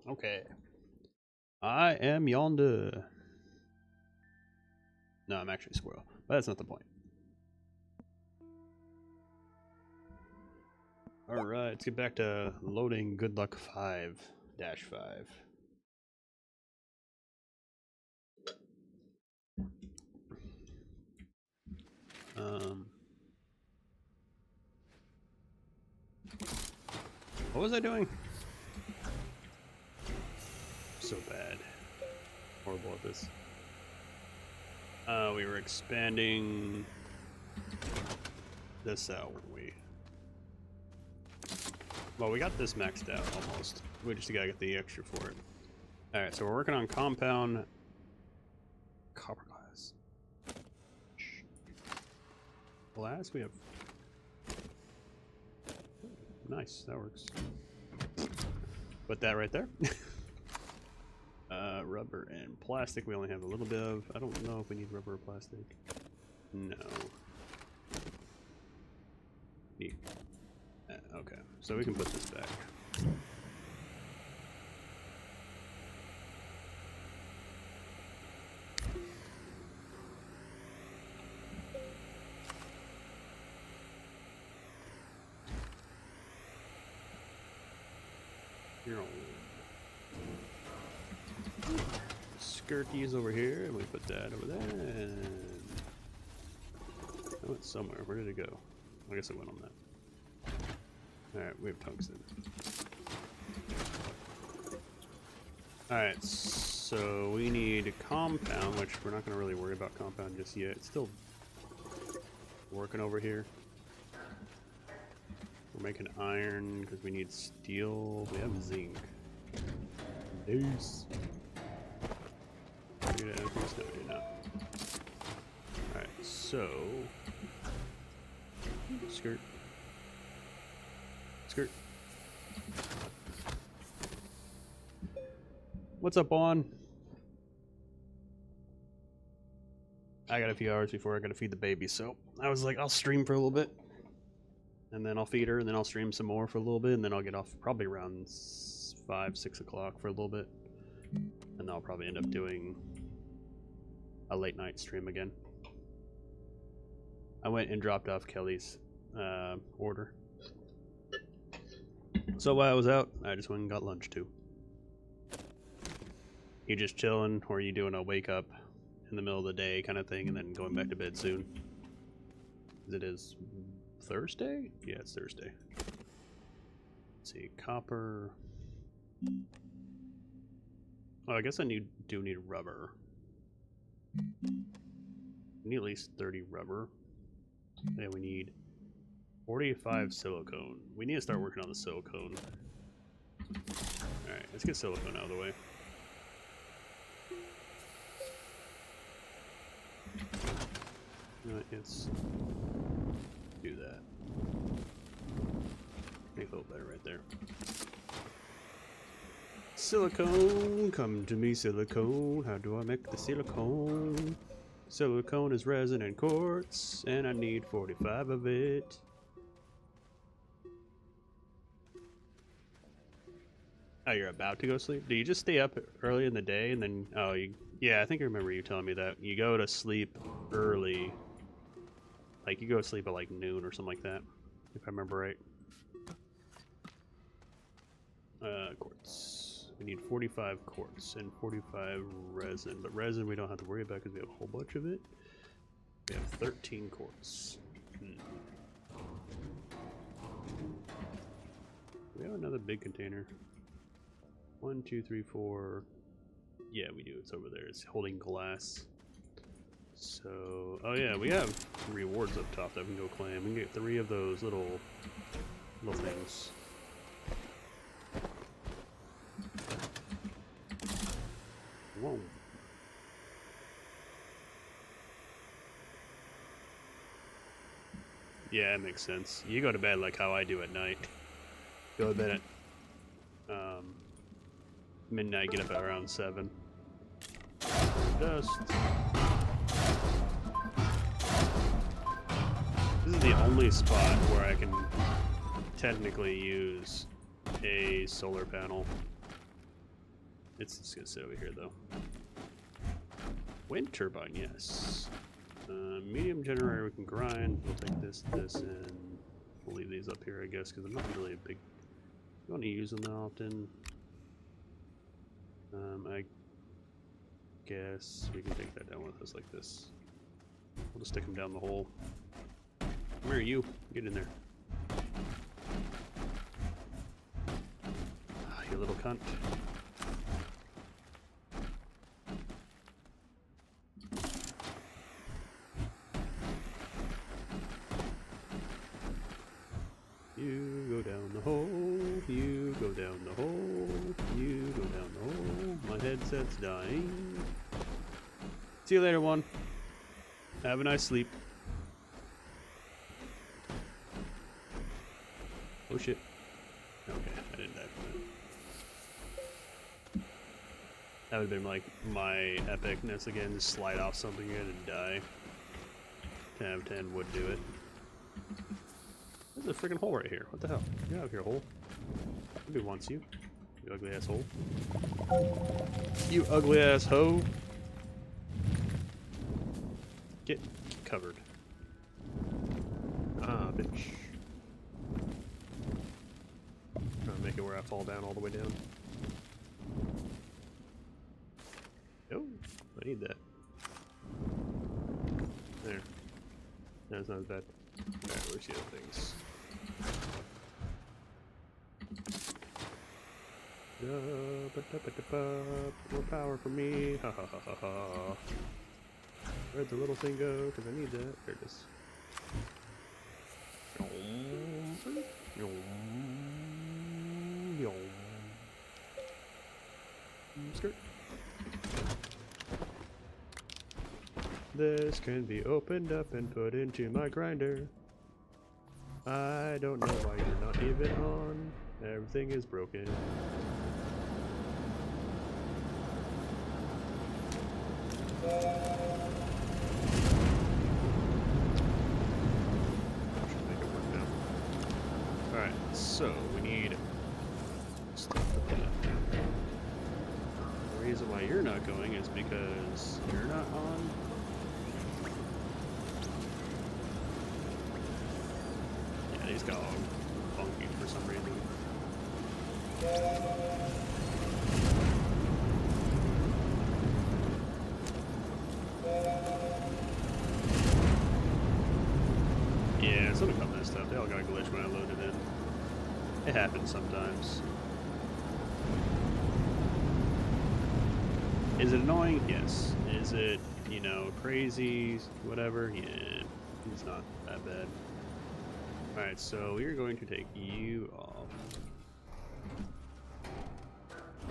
Okay. I am yonder. No, I'm actually a squirrel, but that's not the point. Alright, let's get back to loading Good Luck 5-5. What was I doing? So bad. Horrible at this. We were expanding this out, weren't we? Well, we got this maxed out almost. We just gotta get the extra for it. Alright, so we're working on compound copper glass. Glass? We have... Nice, that works. Put that right there. Rubber and plastic we only have a little bit of. I don't know if we need rubber or plastic. No. Okay, so we can put this back. Here on. Skirties over here, and we put that over there, and it went somewhere. Where did it go? I guess it went on that. Alright, we have tungsten. Alright, so we need compound, which we're not going to really worry about compound just yet. It's still working over here. We're making iron because we need steel. We have zinc. Nice. No, we do not. Alright, so... Skirt. Skirt. What's up, on? I got a few hours before I gotta feed the baby, so I was like, I'll stream for a little bit. And then I'll feed her, and then I'll stream some more for a little bit, and then I'll get off probably around 5, 6 o'clock for a little bit. And I'll probably end up doing a late night stream again. I went and dropped off Kelly's order. So while I was out, I just went and got lunch too. You just chilling, or are you doing a wake up in the middle of the day kind of thing and then going back to bed soon? It is Thursday? Yeah, it's Thursday. Let's see, copper. Oh, I guess I do need rubber. We need at least 30 rubber. And we need 45 silicone. We need to start working on the silicone. Alright, let's get silicone out of the way. Let's do that. Make a little better right there. Silicone, come to me, silicone. How do I make the silicone? Silicone is resin and quartz, and I need 45 of it. Oh, you're about to go sleep? Do you just stay up early in the day and then, oh, yeah, I think I remember you telling me that. You go to sleep early. Like, you go to sleep at like noon or something like that, if I remember right. Quartz. We need 45 quartz and 45 resin, but resin we don't have to worry about because we have a whole bunch of it. We have 13 quartz. We have another big container. 1, 2, 3, 4. Yeah, we do. It's over there. It's holding glass. So, oh yeah, we have rewards up top that we can go claim. We can get 3 of those little things. Whoa. Yeah, that makes sense. You go to bed like how I do at night. Go to bed at midnight, get up at around 7. Dust. This is the only spot where I can technically use a solar panel. It's just gonna sit over here though. Wind turbine, yes. Medium generator we can grind. We'll take this, and we'll leave these up here, I guess, because I'm not really a big. You don't use them that often. I guess we can take that down with us like this. We'll just stick them down the hole. Come here, you. Get in there. Ah, you little cunt. You go down the hole, you go down the hole, you go down the hole. My headset's dying. See you later, one. Have a nice sleep. Oh shit. Okay, I didn't die from that. That would have been like my epicness again, just slide off something again and die. 10 out of 10 would do it. There's a freaking hole right here. What the hell? Get out of here, hole. Nobody wants you. You ugly ass hole. You ugly ass hoe. Get covered. Ah, bitch. Trying to make it where I fall down all the way down. Oh, I need that. There. That's not as bad. Alright, where's the other things? More power for me. Ha ha ha ha ha. Where'd the little thing go? Because I need that. There it is. Skirt. This can be opened up and put into my grinder. I don't know why you're not even on. Everything is broken. Should make it work now. Alright, so we need stuff for that. The reason why you're not going is because you're not on. Yeah, these got all funky for some reason. Yeah, something about that stuff. They all got a glitch when I loaded in. It happens sometimes. Is it annoying? Yes. Is it, you know, crazy? Whatever? Yeah. It's not that bad. Alright, so we're going to take you off.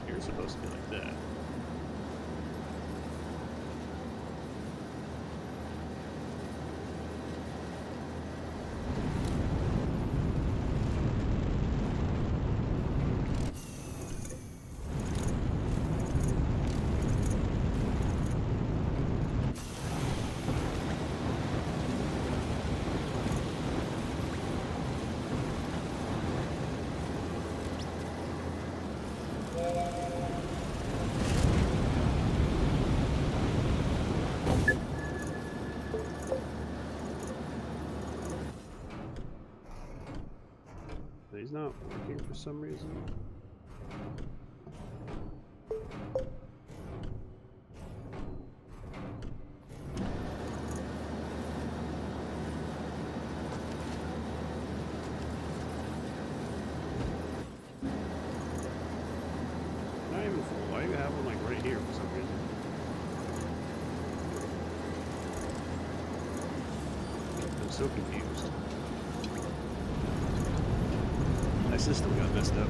You're supposed to be like that. He's not working for some reason. Not even full. Why do you have one like right here for some reason? I'm so confused. My system got messed up.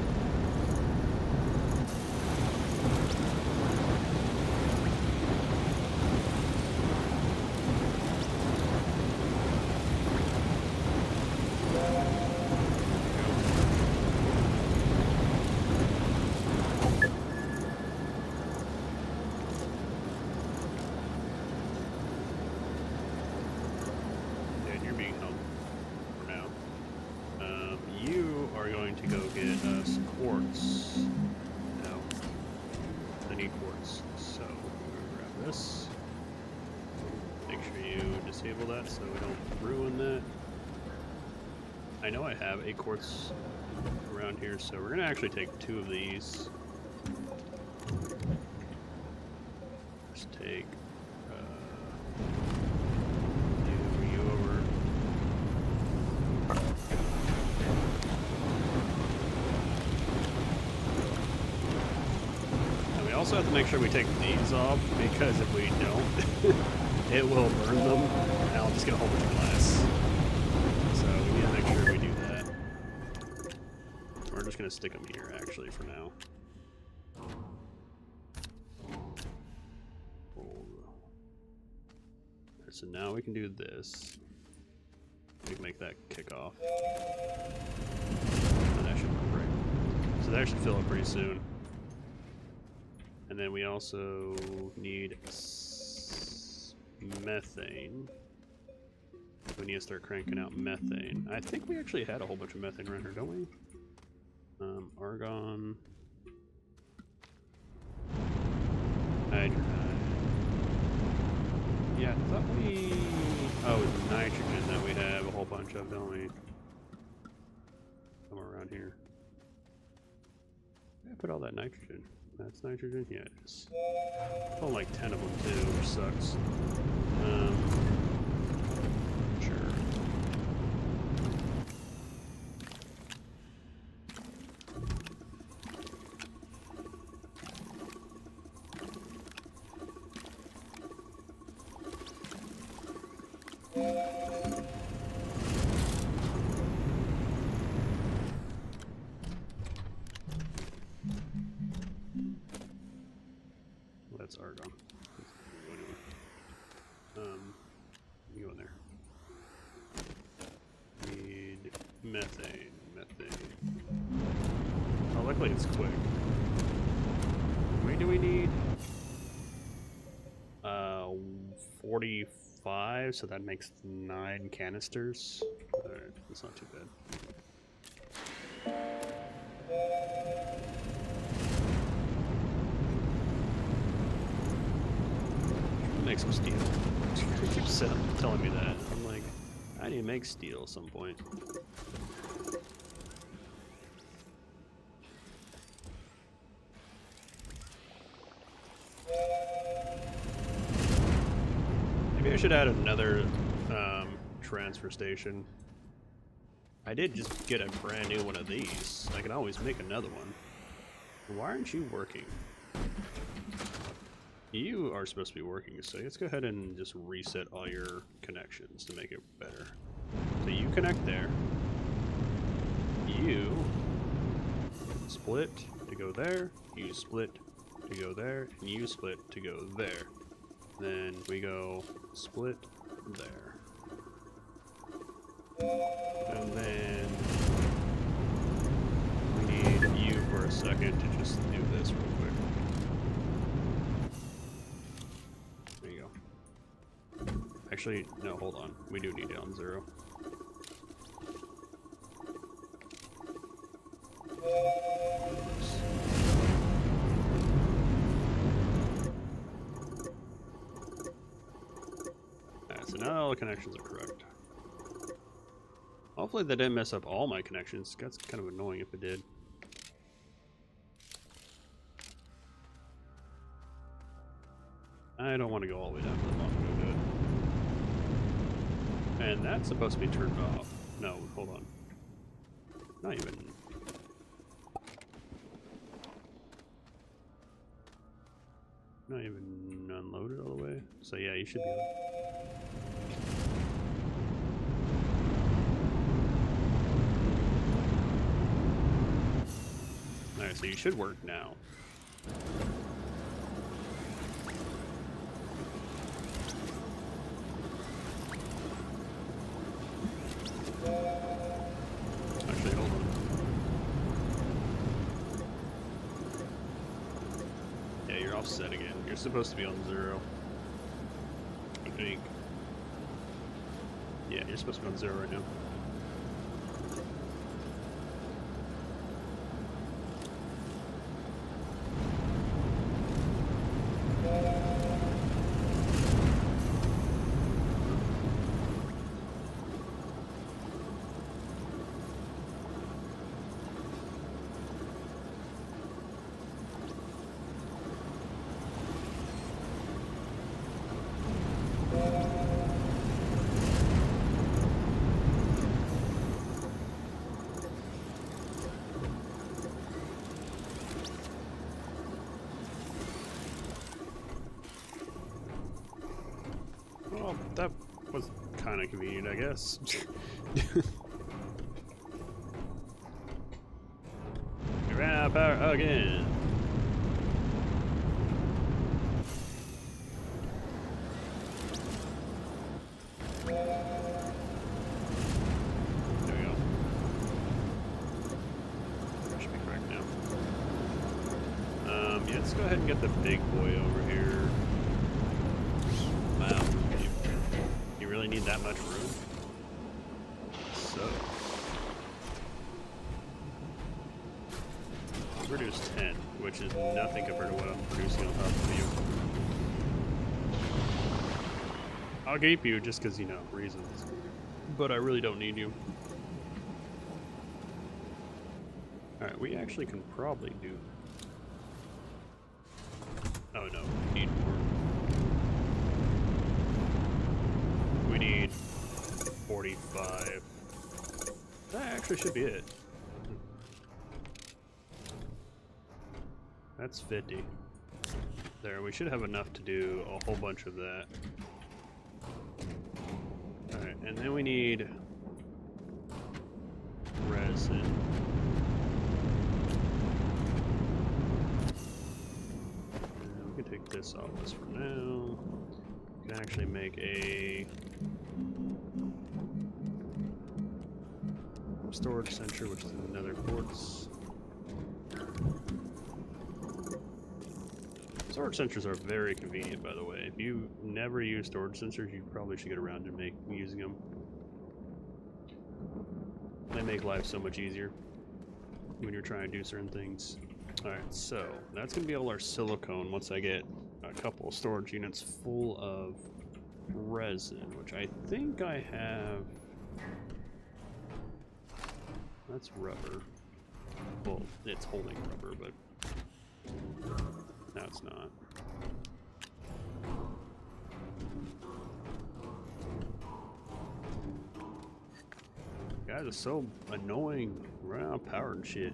And you're being held for now. You are going to go get us quartz. No. I need quartz. So we're gonna grab this. Make sure you disable that so we don't ruin that. I know I have a quartz around here, so we're gonna actually take 2 of these. Just take you over. And we also have to make sure we take these off, because if we don't, it will burn them, and I'll just get a whole bunch of glass. So we need to make sure we do that. We're just gonna stick them here, actually, for now. So now we can do this. We can make that kick off. And that should work right. So that should fill up pretty soon. And then we also need methane. We need to start cranking out methane. I think we actually had a whole bunch of methane around here, don't we? Argon. Hydrogen. Yeah, I thought we... Oh, it's nitrogen that we have a whole bunch of, don't we? Somewhere around here. I put all that nitrogen. That's nitrogen? Yeah, it is. Oh, like 10 of them too, which sucks. Sure. That's argon. You go in there. Need methane. Oh, luckily it's quick. How many do we need? 45, so that makes 9 canisters. Alright, that's not too bad. Make some steel. He keeps telling me that. I'm like, I need to make steel at some point. Maybe I should add another transfer station. I did just get a brand new one of these. I can always make another one. Why aren't you working? You are supposed to be working, so let's go ahead and just reset all your connections to make it better. So you connect there. You split to go there. You split to go there. And you split to go there. Then we go split there. And then we need you for a second to just do this real quick. Actually, no, hold on. We do need it on 0. Alright, so now all the connections are correct. Hopefully they didn't mess up all my connections. That's kind of annoying if it did. I don't want to go all the way down to the bottom to go do it. And that's supposed to be turned off. No, hold on. Not even. Not even unloaded all the way. So yeah, you should be able. Alright, so you should work now. Actually, hold on. Yeah, you're offset again. You're supposed to be on 0. I think. Yeah, you're supposed to be on 0 right now. kind of convenient, I guess. We ran out of power again. There we go. That should be correct now. Yeah, let's go ahead and get the big boy over here. Wow. You really need that much room? So. Produce 10, which is nothing compared to what I'm producing on top of you. I'll keep you just because, you know, reasons. But I really don't need you. Alright, we actually can probably do... Oh no, we need more. We need 45. That actually should be it. That's 50. There, we should have enough to do a whole bunch of that. Alright, and then we need resin. And we can take this off this for now. We can actually make a storage center, which is another quartz. Storage sensors are very convenient, by the way. If you never use storage sensors, you probably should get around to using them. They make life so much easier when you're trying to do certain things. Alright, so that's going to be all our silicone once I get a couple of storage units full of resin, which I think I have... That's rubber. Well, it's holding rubber, but... No, it's not. Guys are so annoying. Run out of power and shit.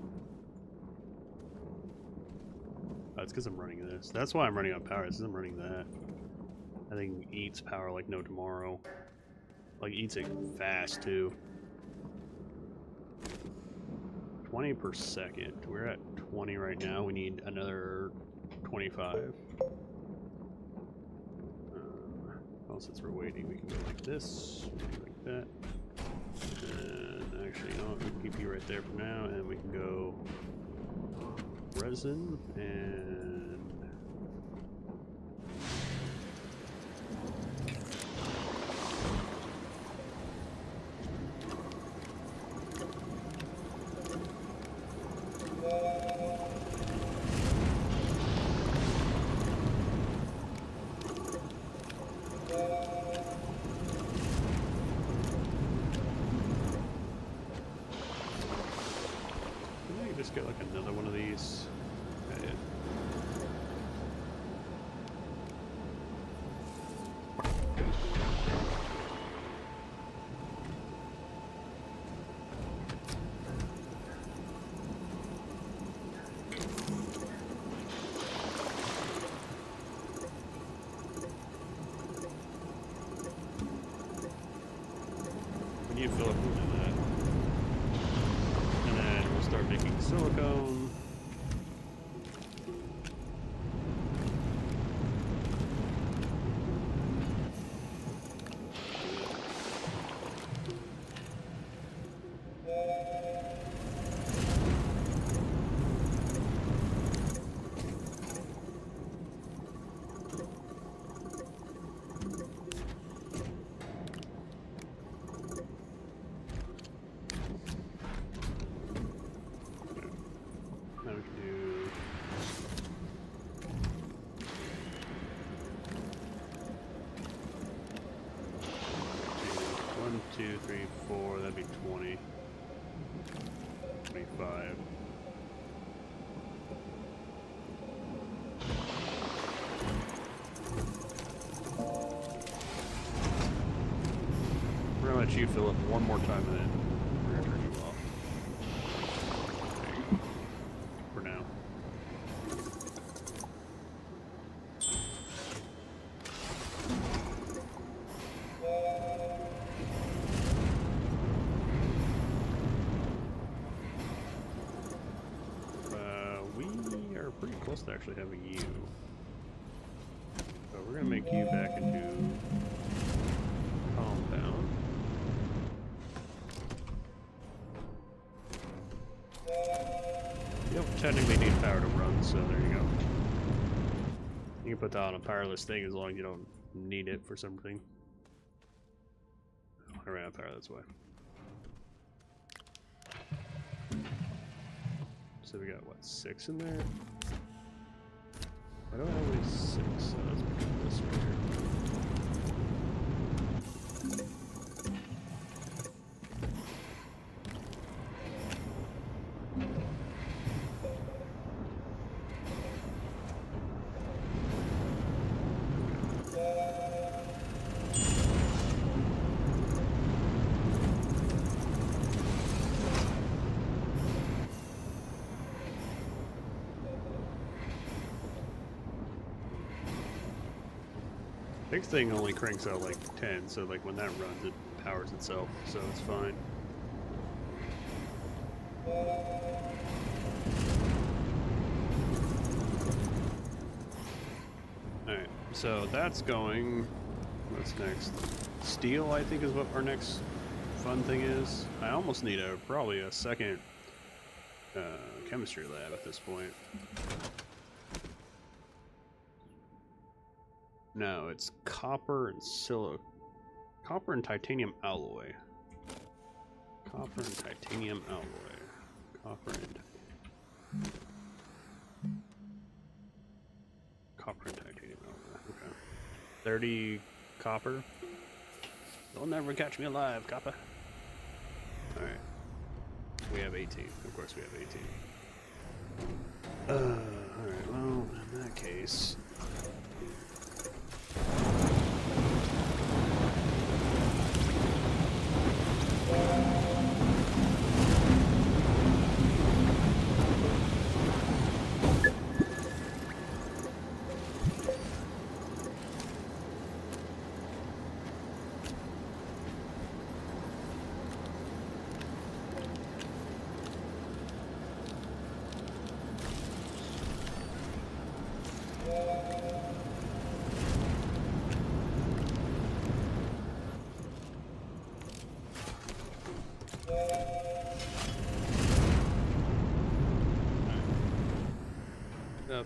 Oh, it's because I'm running this. That's why I'm running out of power. It's because I'm running that. That thing eats power like no tomorrow. Like, eats it fast, too. 20 per second. We're at 20 right now. We need another 25. Well, since we're waiting, we can go like this, like that. And actually, you know what? We can keep you right there for now, and we can go resin and just get like another one of these. Okay. When you fill up with that. And then we'll start making silicone. Now we can do 1, 2, 3, 4. That'd be 20. 25. We're gonna let you fill up one more time and then we're gonna turn you off. There you go. For now. pretty close to actually having you. So we're gonna make you back into compound. You don't technically need power to run, so there you go. You can put that on a powerless thing as long as you don't need it for something. I ran out of power, that's why. So we got, what, 6 in there? I don't have only 6, so let's put this right here. Big thing only cranks out like 10, so like when that runs, it powers itself, so it's fine. Alright, so that's going. What's next? Steel, I think, is what our next fun thing is. I almost need probably a second chemistry lab at this point. No, it's copper and copper and titanium alloy. Copper and titanium alloy. Copper and titanium alloy. Okay. 30 copper. They'll never catch me alive, copper. Alright. We have 18. Of course we have 18. Alright, well, in that case.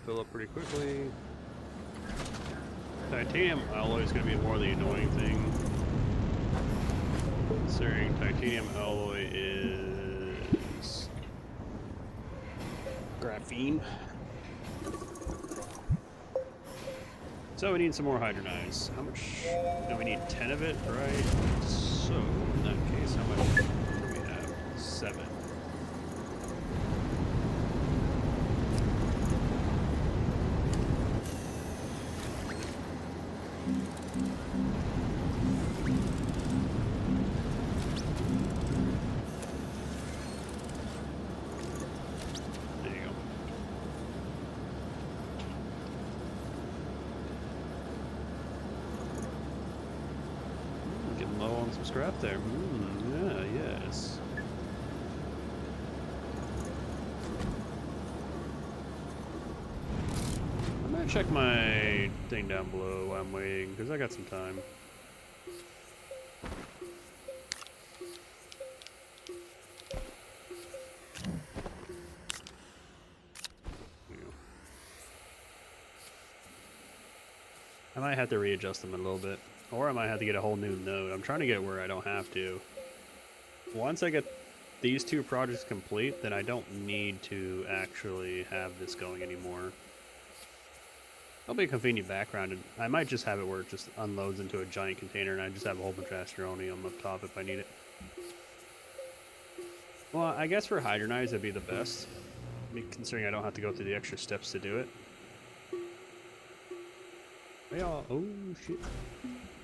Fill up pretty quickly. Titanium alloy is going to be more the annoying thing, considering titanium alloy is graphene. So we need some more hydronize. How much? No, we need 10 of it, right? So in that case, how much do we have? 7. Scrap there. Yeah, yes. I'm gonna check my thing down below while I'm waiting, because I got some time. I might have to readjust them a little bit. Or I might have to get a whole new node. I'm trying to get where I don't have to. Once I get these 2 projects complete, then I don't need to actually have this going anymore. It'll be a convenient background, and I might just have it where it just unloads into a giant container and I just have a whole bunch of Astroneer up top if I need it. Well, I guess for hydronize it'd be the best, considering I don't have to go through the extra steps to do it. Hey, oh shit.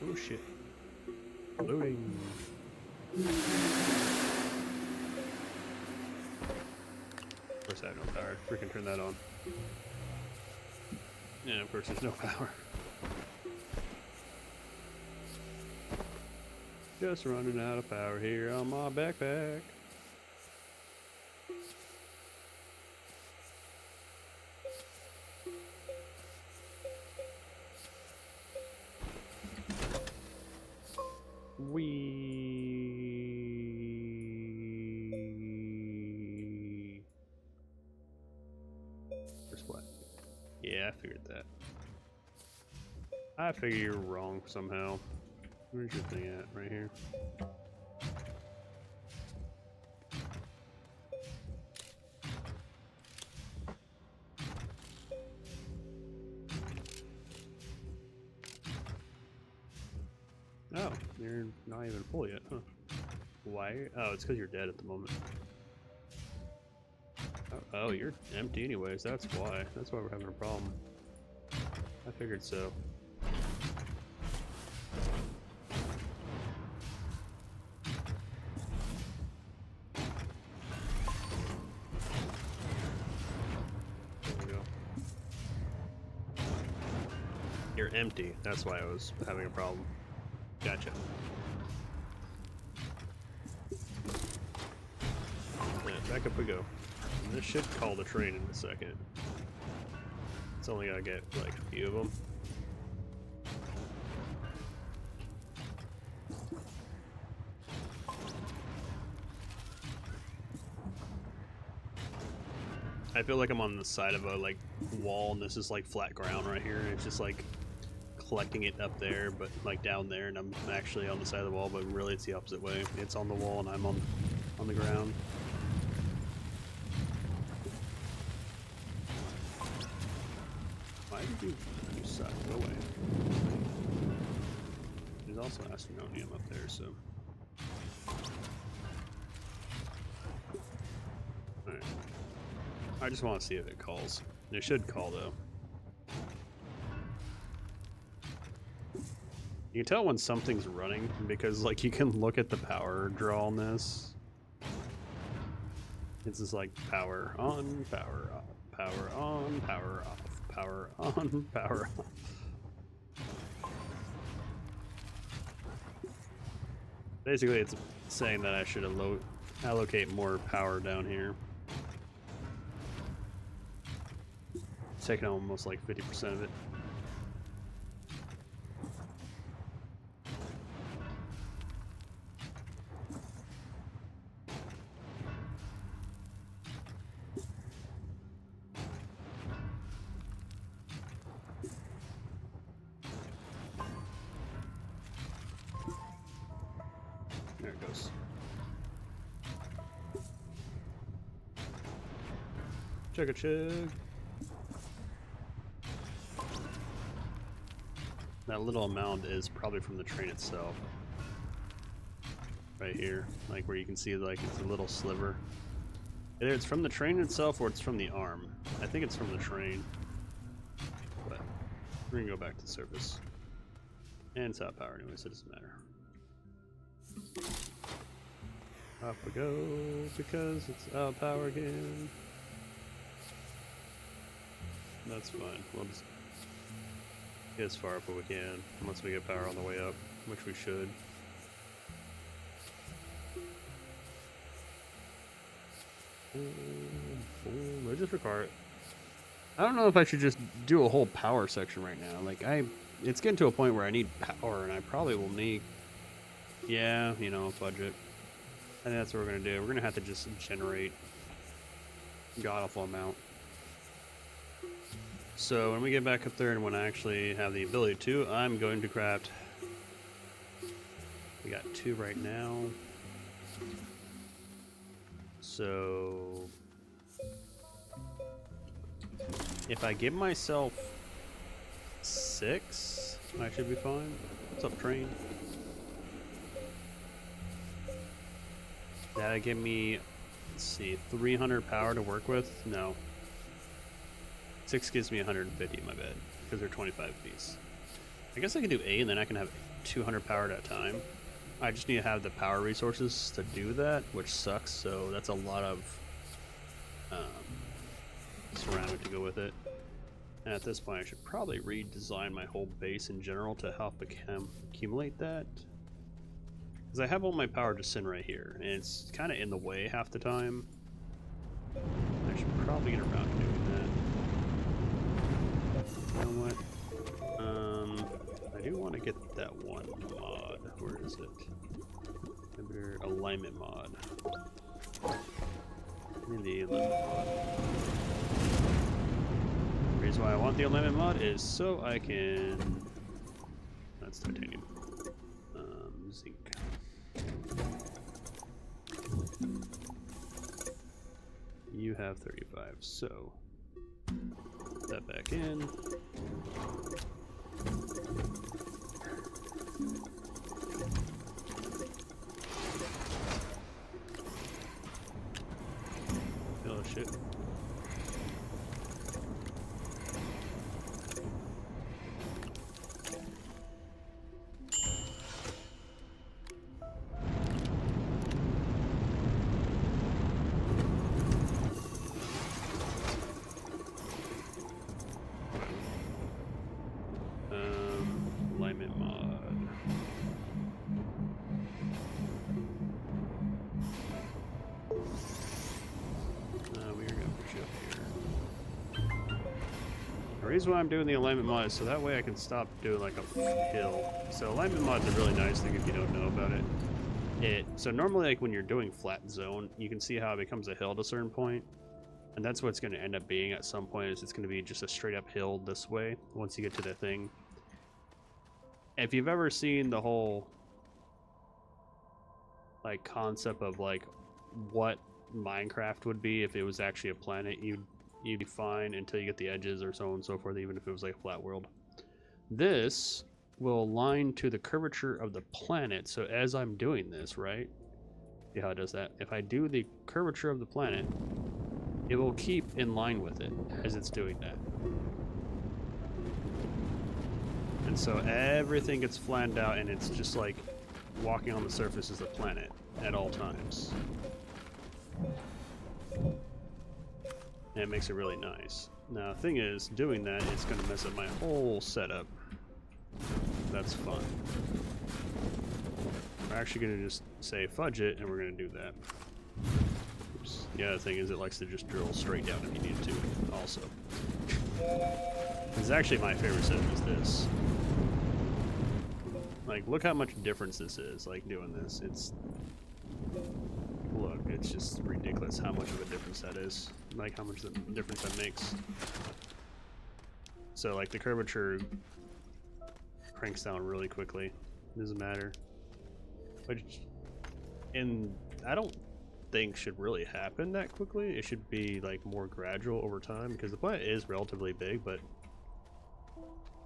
Oh shit. Loading. Of course I have no power. Freaking turn that on. Yeah, of course there's no power. Just running out of power here on my backpack. I figured that. I figure you're wrong somehow. Where's your thing at? Right here. Oh, you're not even full yet, huh? Why? Oh, it's because you're dead at the moment. Oh, you're empty anyways, that's why. That's why we're having a problem. I figured so. There we go. You're empty, that's why I was having a problem. Gotcha. Yeah, back up we go. And this should call the train in a second. It's only gotta get like a few of them. I feel like I'm on the side of a like wall, and this is like flat ground right here, and it's just like collecting it up there, but like down there, and I'm actually on the side of the wall, but really it's the opposite way. It's on the wall and I'm on the ground. Why did you suck? Go away. There's also Astroneer up there, so. Alright. I just want to see if it calls. It should call though. You can tell when something's running because like you can look at the power draw on this. It's just like power on, power off, power on, power off, power on, power off. Basically it's saying that I should allocate more power down here. It's taking almost like 50% of it. There it goes. Chug a chug. That little amount is probably from the train itself. Right here, like where you can see like it's a little sliver. Either it's from the train itself or it's from the arm. I think it's from the train. But we're gonna go back to the surface. And it's out of power anyway, so it doesn't matter. Up we go, because it's out of power again. That's fine, we'll just get as far up as we can, once we get power on the way up, which we should. I just require it. I don't know if I should just do a whole power section right now. Like it's getting to a point where I need power, and I probably will need, yeah, you know, budget. I think that's what we're gonna do. We're gonna have to just generate a god-awful amount. So when we get back up there and when I actually have the ability to, I'm going to craft. We got 2 right now. So if I give myself 6, I should be fine. What's up, train? That'll give me, let's see, 300 power to work with? No. 6 gives me 150, my bad, because they're 25 apiece. I guess I can do 8 and then I can have 200 power at a time. I just need to have the power resources to do that, which sucks, so that's a lot of ceramic to go with it. And at this point I should probably redesign my whole base in general to help accumulate that. Because I have all my power just sitting right here, and it's kind of in the way half the time. I should probably get around to doing that. You know what? I do want to get that one mod. Where is it? Inhibitor alignment mod. I need the alignment mod. reason why I want the alignment mod is so I can... That's titanium. Zinc. You have 35, so put that back in. Oh shit. Alignment mod. We're gonna put you up here. The reason why I'm doing the alignment mod is so that way I can stop doing like a hill. So alignment mod is a really nice thing if you don't know about it. So normally like when you're doing flat zone, you can see how it becomes a hill at a certain point. And that's what it's going to end up being at some point, is it's going to be just a straight up hill this way once you get to the thing. If you've ever seen the whole like concept of like what Minecraft would be if it was actually a planet, you'd be fine until you get the edges or so on and so forth, even if it was like a flat world. This will align to the curvature of the planet. So as I'm doing this, right? See how it does that? If I do the curvature of the planet, it will keep in line with it as it's doing that. And so everything gets flattened out and it's just like walking on the surface of the planet at all times. And it makes it really nice. Now the thing is, doing that is going to mess up my whole setup. That's fun. We're actually going to just say fudge it and we're going to do that. Oops. The other thing is it likes to just drill straight down if you need to also. It's actually my favorite setup is this. Like, look how much difference this is, like, doing this. Look, it's just ridiculous how much of a difference that is. Like, how much difference that makes. So, like, the curvature cranks down really quickly. Doesn't matter. But, and I don't think should really happen that quickly. It should be, like, more gradual over time, because the planet is relatively big, but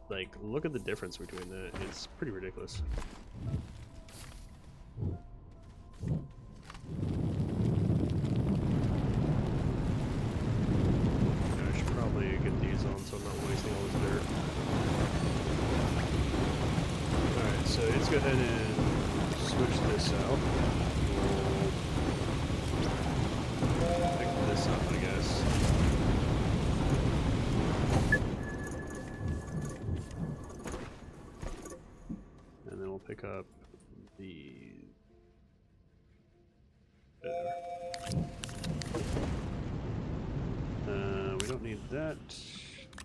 like, look at the difference between that. It's pretty ridiculous. I should probably get these on so I'm not wasting all this dirt. Alright, so let's go ahead and switch this out. We'll pick this up, I guess. Pick up the we don't need that.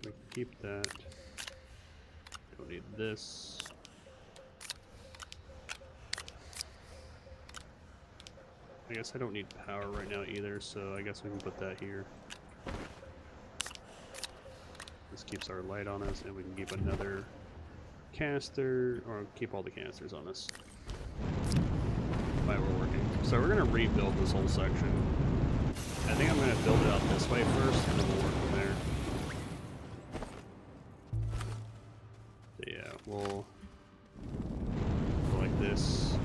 We can keep that. Don't need this. I guess I don't need power right now either, so I guess we can put that here. This keeps our light on us, and we can keep another canister, or keep all the canisters on us while we're working. So we're going to rebuild this whole section. I think I'm going to build it out this way first, and then we'll work from there. So yeah, we'll go like this.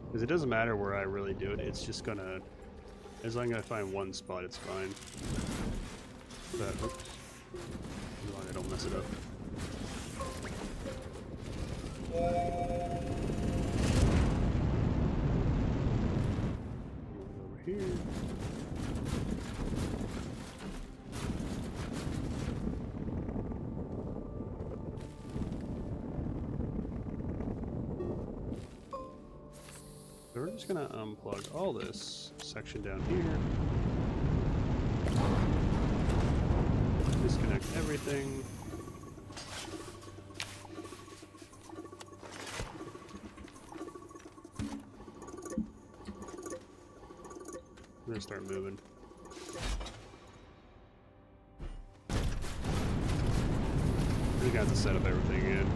Because it doesn't matter where I really do it, it's just going to, as long as I find one spot, it's fine. But, oops. As long as I don't mess it up. Over here. So we're just gonna unplug all this section down here. Disconnect everything. I'm gonna start moving. We got to set up everything again.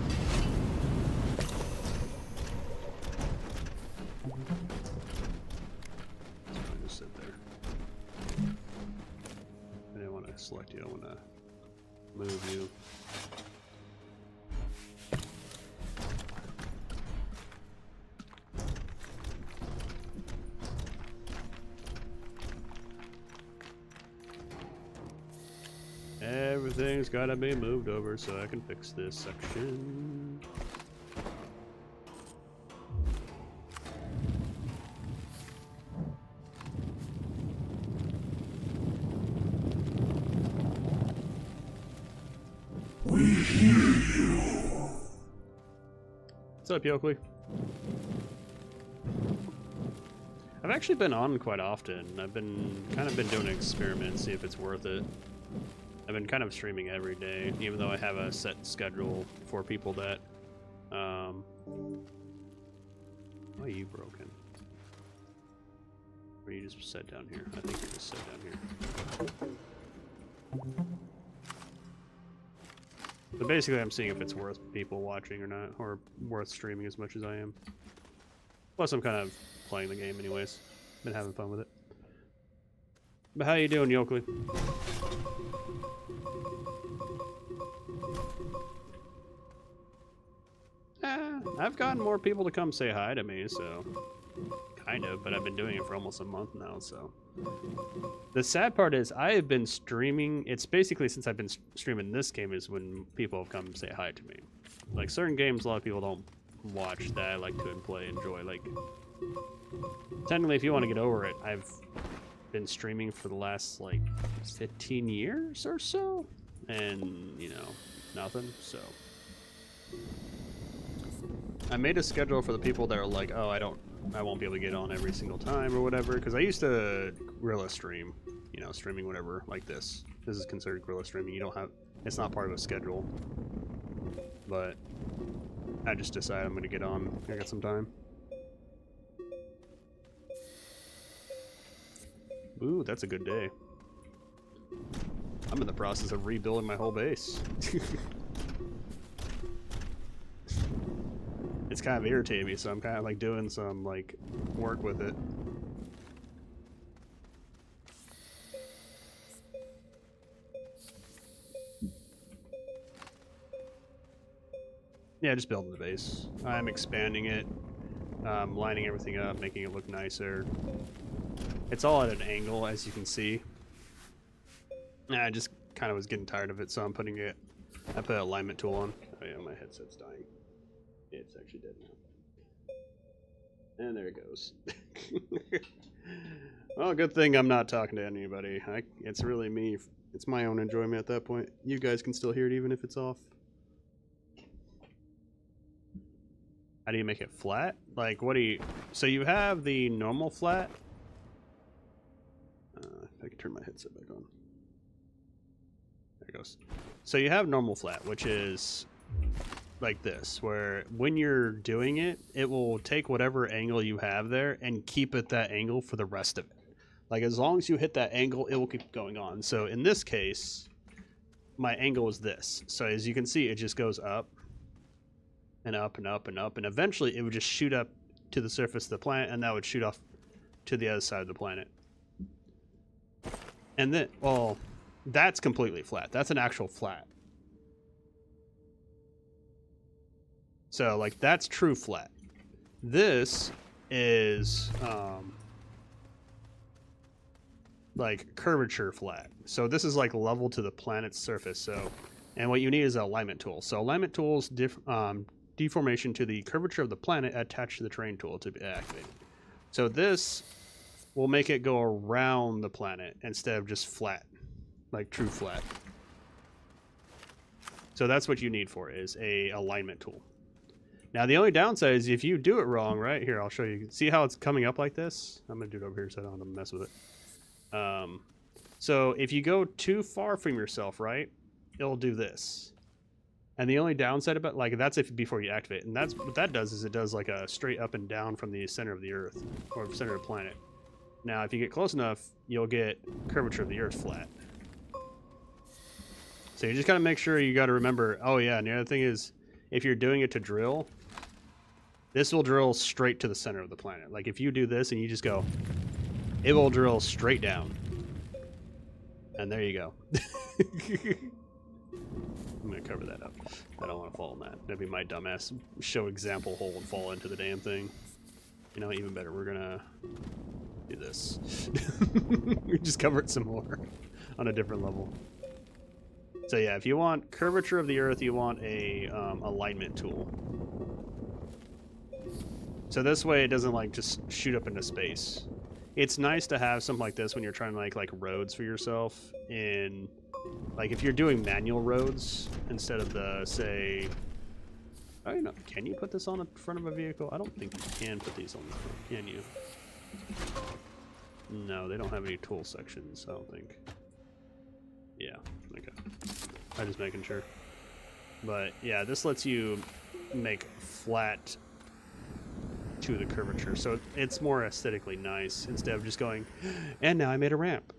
So just sit there. I didn't want to select you. I want to move you. Everything's gotta be moved over so I can fix this section. We hear you. What's up, Yoakley? I've actually been on quite often. I've been doing an experiment, see if it's worth it. I've been kind of streaming every day, even though I have a set schedule for people that, why are you broken? Or you just sit down here? I think you just sit down here. But basically I'm seeing if it's worth people watching or not, or worth streaming as much as I am. Plus I'm kind of playing the game anyways. Been having fun with it. But how you doing, Yoakley? I've gotten more people to come say hi to me, so kind of, but I've been doing it for almost a month now, so. The sad part is I have been streaming, it's basically since I've been streaming this game is when people have come say hi to me. Like certain games, a lot of people don't watch that I like to play, enjoy. Like, technically if you want to get over it, I've been streaming for the last like 15 years or so, and you know, nothing, so. I made a schedule for the people that are like, oh, I won't be able to get on every single time or whatever, because I used to guerrilla stream, you know, streaming whatever like this. This is considered guerrilla streaming. You don't have, it's not part of a schedule. But I just decided I'm going to get on. I got some time. Ooh, that's a good day. I'm in the process of rebuilding my whole base. It's kind of irritating me, so I'm kind of like doing some like work with it. Yeah, just building the base. I'm expanding it, lining everything up, making it look nicer. It's all at an angle, as you can see. I just kind of was getting tired of it, so I'm putting it. I put an alignment tool on. Oh yeah, my headset's dying. It's actually dead now. And there it goes. Well, good thing I'm not talking to anybody. It's really me. It's my own enjoyment at that point. You guys can still hear it even if it's off. How do you make it flat? Like, what do you... So you have the normal flat. If I can turn my headset back on. There it goes. So you have normal flat, which is... like this, where when you're doing it, it will take whatever angle you have there and keep it that angle for the rest of it. Like as long as you hit that angle, it will keep going on. So in this case, my angle is this. So as you can see, it just goes up and up and up and up, and eventually it would just shoot up to the surface of the planet, and that would shoot off to the other side of the planet. And then, well, that's completely flat. That's an actual flat. So, like, that's true flat. This is, like, curvature flat. So this is, like, level to the planet's surface. So, and what you need is an alignment tool. So alignment tools, deformation to the curvature of the planet attached to the terrain tool to be activated. So this will make it go around the planet instead of just flat, like true flat. So that's what you need for it, is a alignment tool. Now, the only downside is if you do it wrong, right? Here, I'll show you. See how it's coming up like this? I'm going to do it over here so I don't have to mess with it. So if you go too far from yourself, right, it'll do this. And the only downside about, like, that's if before you activate. And that's what that does, is it does like a straight up and down from the center of the Earth, or center of the planet. Now, if you get close enough, you'll get curvature of the earth flat. So you just gotta make sure you gotta remember, oh yeah, and the other thing is, if you're doing it to drill, this will drill straight to the center of the planet. Like if you do this and you just go, it will drill straight down. And there you go. I'm gonna cover that up. I don't want to fall in that. That'd be my dumbass show example hole and fall into the damn thing. You know, even better, we're gonna do this. Just cover it some more on a different level. So yeah, if you want curvature of the earth, you want a alignment tool. So this way it doesn't like just shoot up into space. It's nice to have something like this when you're trying to make like roads for yourself in, like if you're doing manual roads instead of the, say, I don't know, can you put this on the front of a vehicle? I don't think you can put these on the front, can you? No, they don't have any tool sections, I don't think. Yeah, okay. I'm just making sure. But yeah, this lets you make flat to the curvature, so it's more aesthetically nice instead of just going, and now I made a ramp.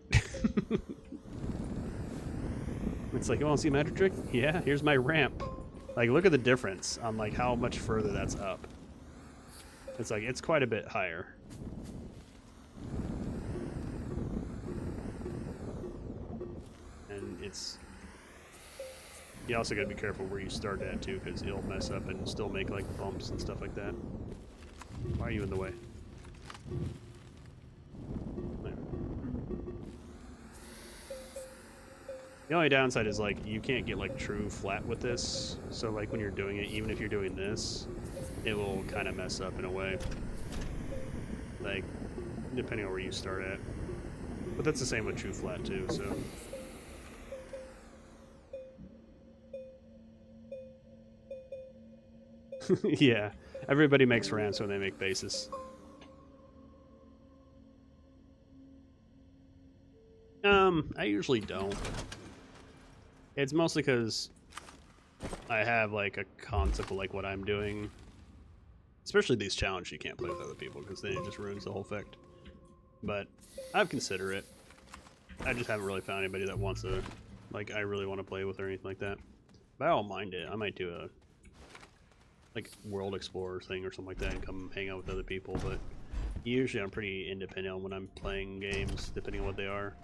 It's like, you want to see a magic trick? Yeah, here's my ramp. Like, look at the difference on like how much further that's up. It's like, it's quite a bit higher. And it's, you also got to be careful where you start at too, because it'll mess up and still make like bumps and stuff like that. Why are you in the way? There. The only downside is like you can't get like true flat with this. So like when you're doing it, even if you're doing this, it will kind of mess up in a way. Like depending on where you start at. But that's the same with true flat too, so. Yeah, everybody makes ramps when they make bases. I usually don't. It's mostly because I have like a concept of like what I'm doing. Especially these challenges you can't play with other people because then it just ruins the whole effect. But I've considered it. I just haven't really found anybody that wants to, like, I really want to play with or anything like that. But I don't mind it. I might do a like world explorer thing or something like that and come hang out with other people, but usually I'm pretty independent when I'm playing games, depending on what they are.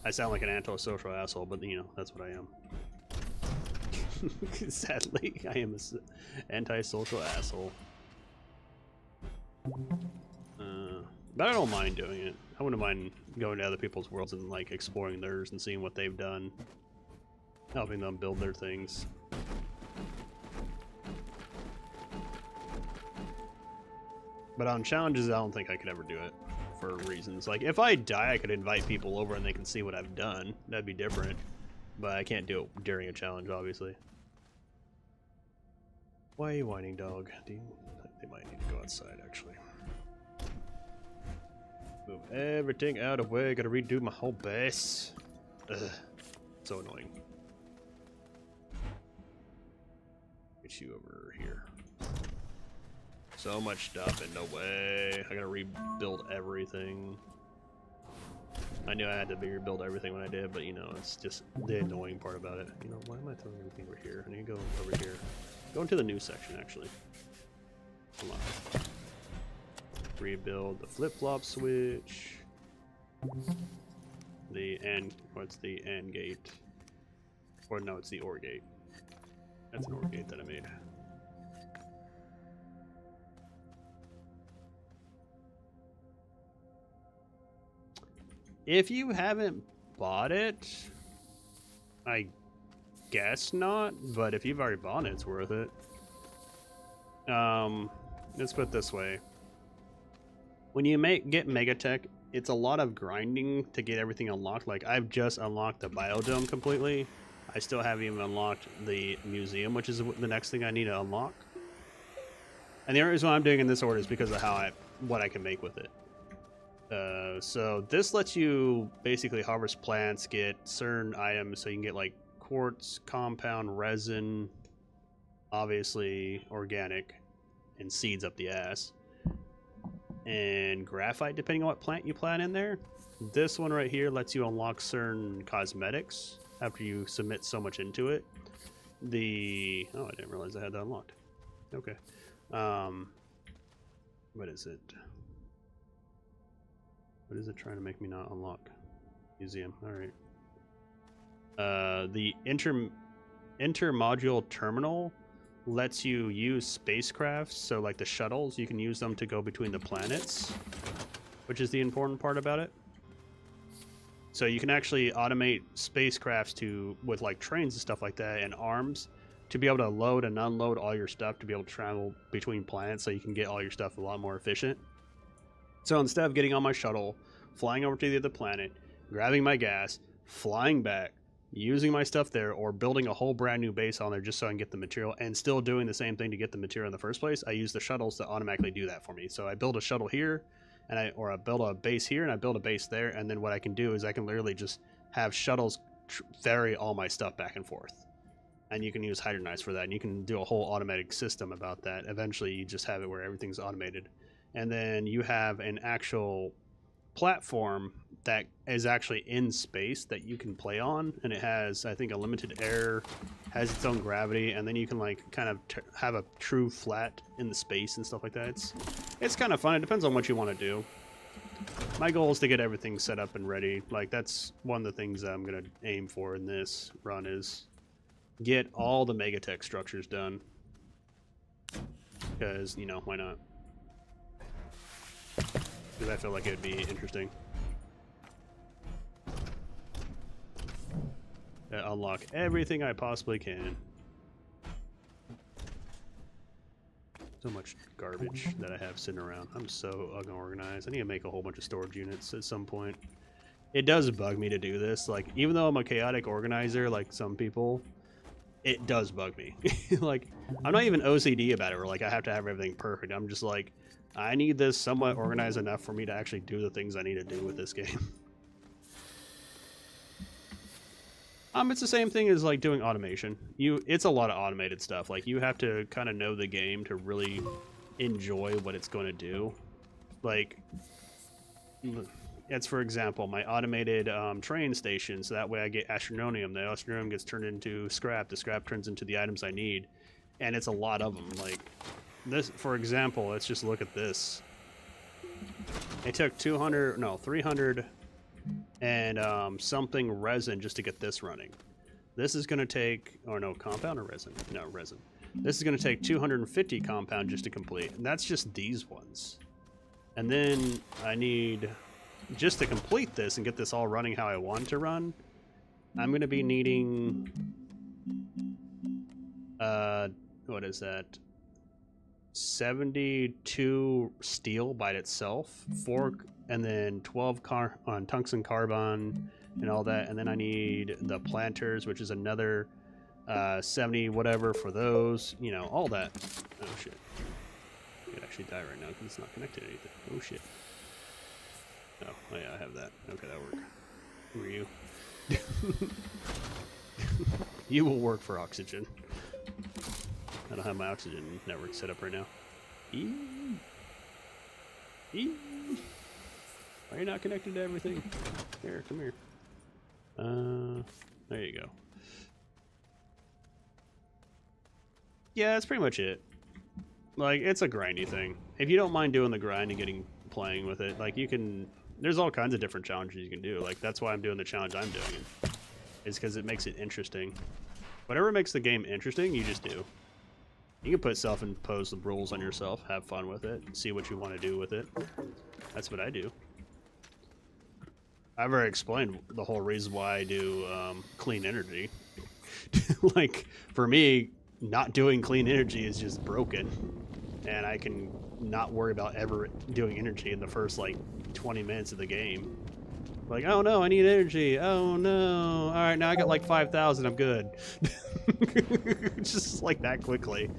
I sound like an antisocial asshole, but you know, that's what I am. Sadly, I am an antisocial asshole. But I don't mind doing it. I wouldn't mind going to other people's worlds and like exploring theirs and seeing what they've done. Helping them build their things. But on challenges, I don't think I could ever do it for reasons. Like, if I die, I could invite people over and they can see what I've done. That'd be different. But I can't do it during a challenge, obviously. Why are you whining, dog? They might need to go outside, actually. Move everything out of the way. Gotta redo my whole base. Ugh. So annoying. Get you over here. So much stuff in the way. I gotta rebuild everything. I knew I had to rebuild everything when I did, but you know, it's just the annoying part about it. You know, why am I throwing everything over here? I need to go over here. Go into the new section, actually. Come on. Rebuild the flip-flop switch. The AND, what's the AND gate? Or no, it's the OR gate. That's an OR gate that I made. If you haven't bought it, I guess not, but if you've already bought it, it's worth it. Let's put it this way. When you get Megatech, it's a lot of grinding to get everything unlocked. Like, I've just unlocked the biodome completely. I still haven't even unlocked the museum, which is the next thing I need to unlock. And the only reason why I'm doing it in this order is because of what I can make with it. So this lets you basically harvest plants, get certain items, so you can get like quartz, compound, resin, obviously organic, and seeds up the ass. and graphite, depending on what plant you plant in there. This one right here lets you unlock certain cosmetics after you submit so much into it. Oh, I didn't realize I had that unlocked. Okay. What is it? What is it trying to make me not unlock? Museum. All right. The intermodule terminal lets you use spacecrafts, so like the shuttles, you can use them to go between the planets, which is the important part about it. So you can actually automate spacecrafts with like trains and stuff like that and arms to be able to load and unload all your stuff to be able to travel between planets, so you can get all your stuff a lot more efficient. So instead of getting on my shuttle, flying over to the other planet, grabbing my gas, flying back, using my stuff there, or building a whole brand new base on there just so I can get the material, and still doing the same thing to get the material in the first place, I use the shuttles to automatically do that for me. So I build a shuttle here, and I build a base here, and I build a base there, and then what I can do is I can literally just have shuttles ferry all my stuff back and forth. And you can use hydronites for that, and you can do a whole automatic system about that. Eventually, you just have it where everything's automated. And then you have an actual platform that is actually in space that you can play on, and it has, I think, a limited air, has its own gravity, and then you can like kind of have a true flat in the space and stuff like that. It's kind of fun. It depends on what you want to do. My goal is to get everything set up and ready. Like, that's one of the things that I'm gonna aim for in this run, is get all the megatech structures done, because, you know, why not? Because I feel like it would be interesting. Unlock everything I possibly can. So much garbage that I have sitting around. I'm so unorganized. I need to make a whole bunch of storage units at some point. It does bug me to do this. Like, even though I'm a chaotic organizer, like some people, it does bug me. Like, I'm not even OCD about it, or like I have to have everything perfect. I'm just like, I need this somewhat organized enough for me to actually do the things I need to do with this game. It's the same thing as like doing automation. It's a lot of automated stuff. Like, you have to kind of know the game to really enjoy what it's going to do. Like, it's, for example, my automated train station, so that way I get astrononium. The astrononium gets turned into scrap. The scrap turns into the items I need, and it's a lot of them. Like this, for example, let's just look at this. It took 300 and something resin just to get this running. This is going to take, or no, compound or resin? No, resin. This is going to take 250 compound just to complete, and that's just these ones. And then I need, just to complete this and get this all running how I want to run, I'm going to be needing, what is that? 72 steel by itself, 4, and then 12 on tungsten carbon and all that, and then I need the planters, which is another 70 whatever for those, you know, all that. Oh shit, I could actually die right now because it's not connected to anything. Oh shit. Oh yeah, I have that. Okay, that'll work. Who are you? You will work for oxygen. I don't have my oxygen network set up right now. Are you not connected to everything? Here, come here. There you go. Yeah, that's pretty much it. Like, it's a grindy thing. If you don't mind doing the grind and playing with it, like, you can, there's all kinds of different challenges you can do. Like, that's why I'm doing the challenge I'm doing. Is because it makes it interesting. Whatever makes the game interesting, you just do. You can put self-imposed rules on yourself, have fun with it, see what you want to do with it. That's what I do. I've already explained the whole reason why I do clean energy. Like, for me, not doing clean energy is just broken. And I can not worry about ever doing energy in the first, like, 20 minutes of the game. Like, oh no, I need energy. Oh no. All right, now I got like 5,000. I'm good. Just like that quickly.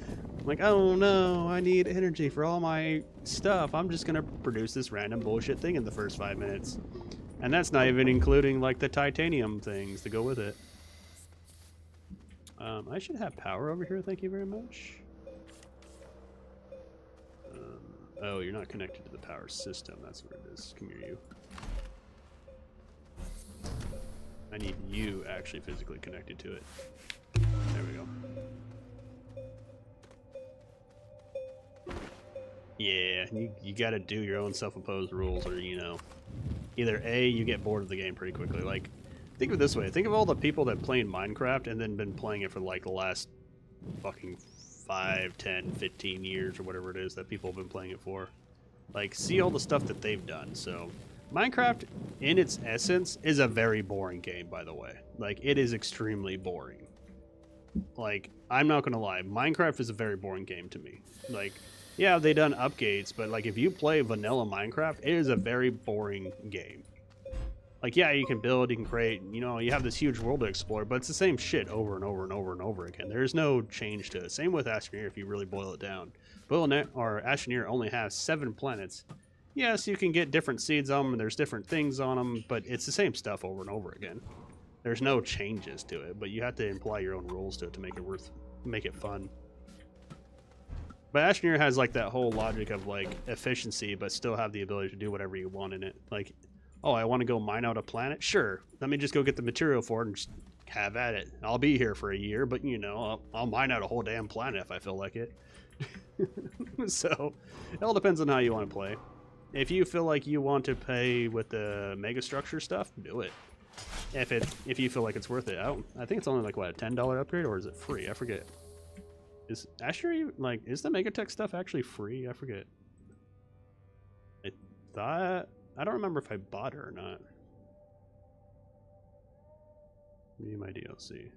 Like, oh no, I need energy for all my stuff. I'm just going to produce this random bullshit thing in the first 5 minutes. And that's not even including like the titanium things to go with it. I should have power over here. Thank you very much. Oh, you're not connected to the power system. That's what it is. Come here, you. I need you actually physically connected to it. There we go. Yeah, you gotta do your own self-imposed rules, or, you know, either A, you get bored of the game pretty quickly. Like, think of it this way. Think of all the people that played Minecraft and then been playing it for, like, the last fucking 5, 10, 15 years or whatever it is that people have been playing it for. Like, see all the stuff that they've done. So, Minecraft, in its essence, is a very boring game, by the way. Like, it is extremely boring. Like, I'm not gonna lie. Minecraft is a very boring game to me. Like, yeah, they done updates, but, like, if you play vanilla Minecraft, it is a very boring game. Like, yeah, you can build, you can create, you know, you have this huge world to explore, but it's the same shit over and over and over and over again. There's no change to it. Same with Astroneer if you really boil it down. Astroneer only has 7 planets. Yes, you can get different seeds on them, and there's different things on them, but it's the same stuff over and over again. There's no changes to it, but you have to imply your own rules to it to make it fun. But Astroneer has, like, that whole logic of, like, efficiency, but still have the ability to do whatever you want in it. Like, oh, I want to go mine out a planet? Sure. Let me just go get the material for it and just have at it. I'll be here for a year, but, you know, I'll mine out a whole damn planet if I feel like it. So, it all depends on how you want to play. If you feel like you want to play with the megastructure stuff, do it. If you feel like it's worth it. I think it's only, like, what, a $10 upgrade, or is it free? I forget. Is Astroneer, like, is the Megatech stuff actually free? I forget. I don't remember if I bought it or not. Maybe my DLC.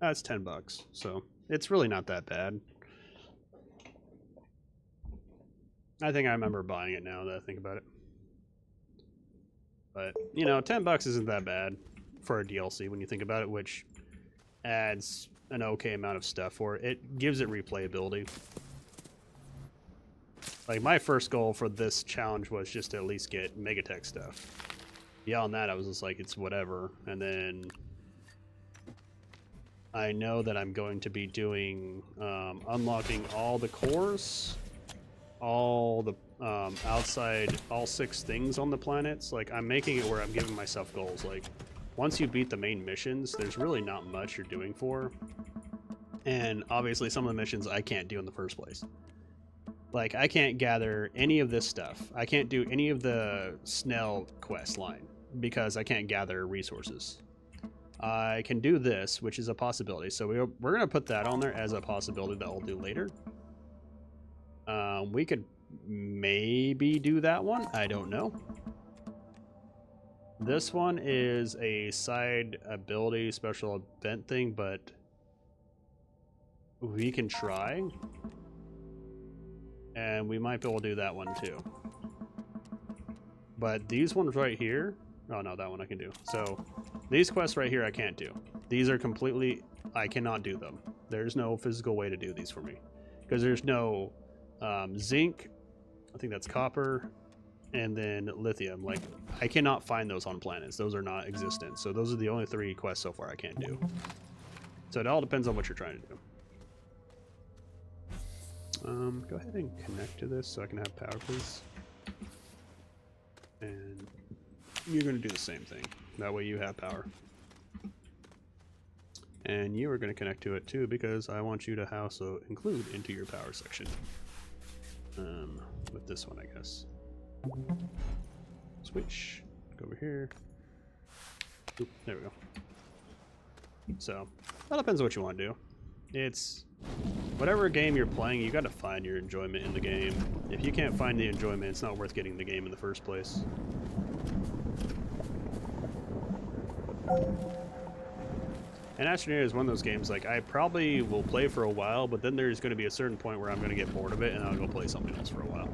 That's $10, so it's really not that bad. I think I remember buying it now that I think about it. But, you know, $10 isn't that bad for a DLC when you think about it, which adds an okay amount of stuff for it. It gives it replayability. Like, my first goal for this challenge was just to at least get Megatech stuff. Beyond that, I was just like, it's whatever. And then I know that I'm going to be doing unlocking all the cores, all the outside, all 6 things on the planets. Like, I'm making it where I'm giving myself goals. Like, once you beat the main missions, there's really not much you're doing for. And obviously some of the missions I can't do in the first place. Like, I can't gather any of this stuff. I can't do any of the Snell quest line because I can't gather resources. I can do this, which is a possibility. So we're going to put that on there as a possibility that I'll do later. We could maybe do that one. I don't know. This one is a side ability, special event thing, but we can try. And we might be able to do that one too. But these ones right here, oh no, that one I can do. So these quests right here I can't do. These are completely, I cannot do them. There's no physical way to do these for me. Because there's no zinc, I think that's copper, and then lithium. Like, I cannot find those on planets. Those are not existent. So those are the only 3 quests so far I can't do. So it all depends on what you're trying to do. Go ahead and connect to this so I can have power, please. And you're going to do the same thing. That way you have power. And you are going to connect to it too, because I want you to also include into your power section. With this one, I guess. Switch. Go over here. Oop, there we go. So, that depends on what you want to do. It's whatever game you're playing, you got to find your enjoyment in the game. If you can't find the enjoyment, it's not worth getting the game in the first place. And Astroneer is one of those games, like, I probably will play for a while, but then there's going to be a certain point where I'm going to get bored of it and I'll go play something else for a while.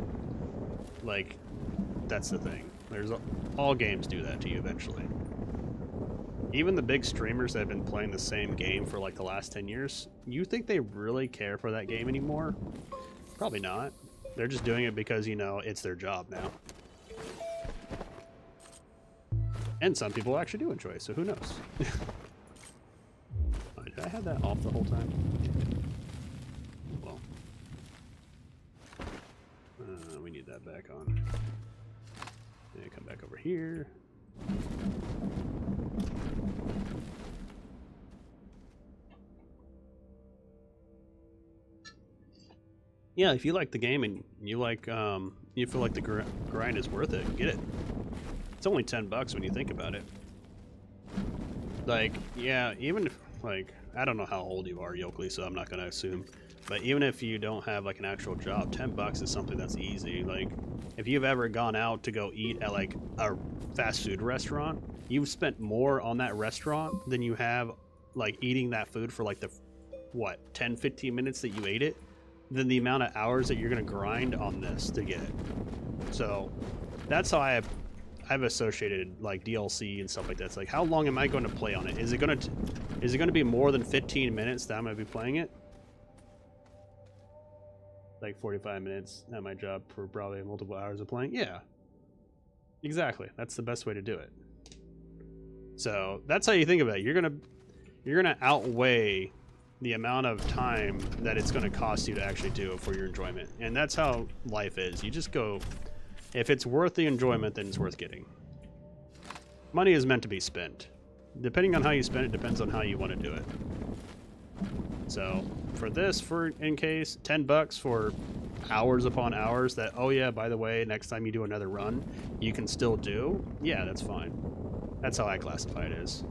Like, that's the thing. All games do that to you eventually. Even the big streamers that have been playing the same game for like the last 10 years, you think they really care for that game anymore? Probably not. They're just doing it because, you know, it's their job now. And some people actually do enjoy it, so who knows? Did I have that off the whole time? Well, We need that back on. And come back over here. Yeah, if you like the game and you like, you feel like the grind is worth it, get it. It's only $10 when you think about it. Like, yeah, even if, like, I don't know how old you are, Yokley, so I'm not gonna assume. But even if you don't have like an actual job, $10 is something that's easy. Like, if you've ever gone out to go eat at like a fast food restaurant, you've spent more on that restaurant than you have like eating that food for like the, what, 10, 15 minutes that you ate it, than the amount of hours that you're gonna grind on this to get it. So that's how I've associated like DLC and stuff like that. It's like, how long am I going to play on it? Is it going to be more than 15 minutes that I'm going to be playing it? Like 45 minutes at my job for probably multiple hours of playing? Yeah. Exactly. That's the best way to do it. So that's how you think about it. You're gonna outweigh the amount of time that it's going to cost you to actually do it for your enjoyment. And that's how life is. You just go, if it's worth the enjoyment, then it's worth getting. Money is meant to be spent. Depending on how you spend it, depends on how you want to do it. So for this, in case, $10 for hours upon hours that, oh yeah, by the way, next time you do another run, you can still do. Yeah, that's fine. That's how I classify it as.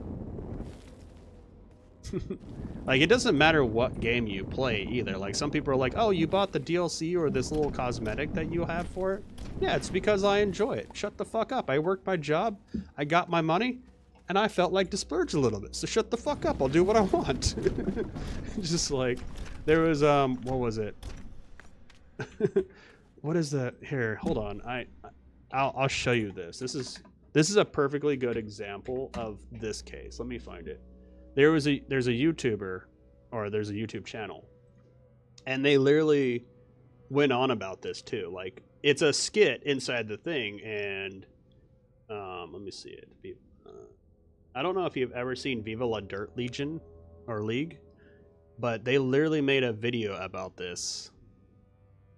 Like, it doesn't matter what game you play either. Like, some people are like, oh, you bought the DLC or this little cosmetic that you have for it? Yeah, it's because I enjoy it. Shut the fuck up. I worked my job, I got my money, and I felt like to splurge a little bit. So shut the fuck up. I'll do what I want. Just like, there was, what was it? What is that? Here, hold on. I'll show you this. This is a perfectly good example of this case. Let me find it. There's a YouTuber, or there's a YouTube channel, and they literally went on about this too. Like, it's a skit inside the thing, and let me see it. I don't know if you've ever seen Viva La Dirt Legion or League, but they literally made a video about this,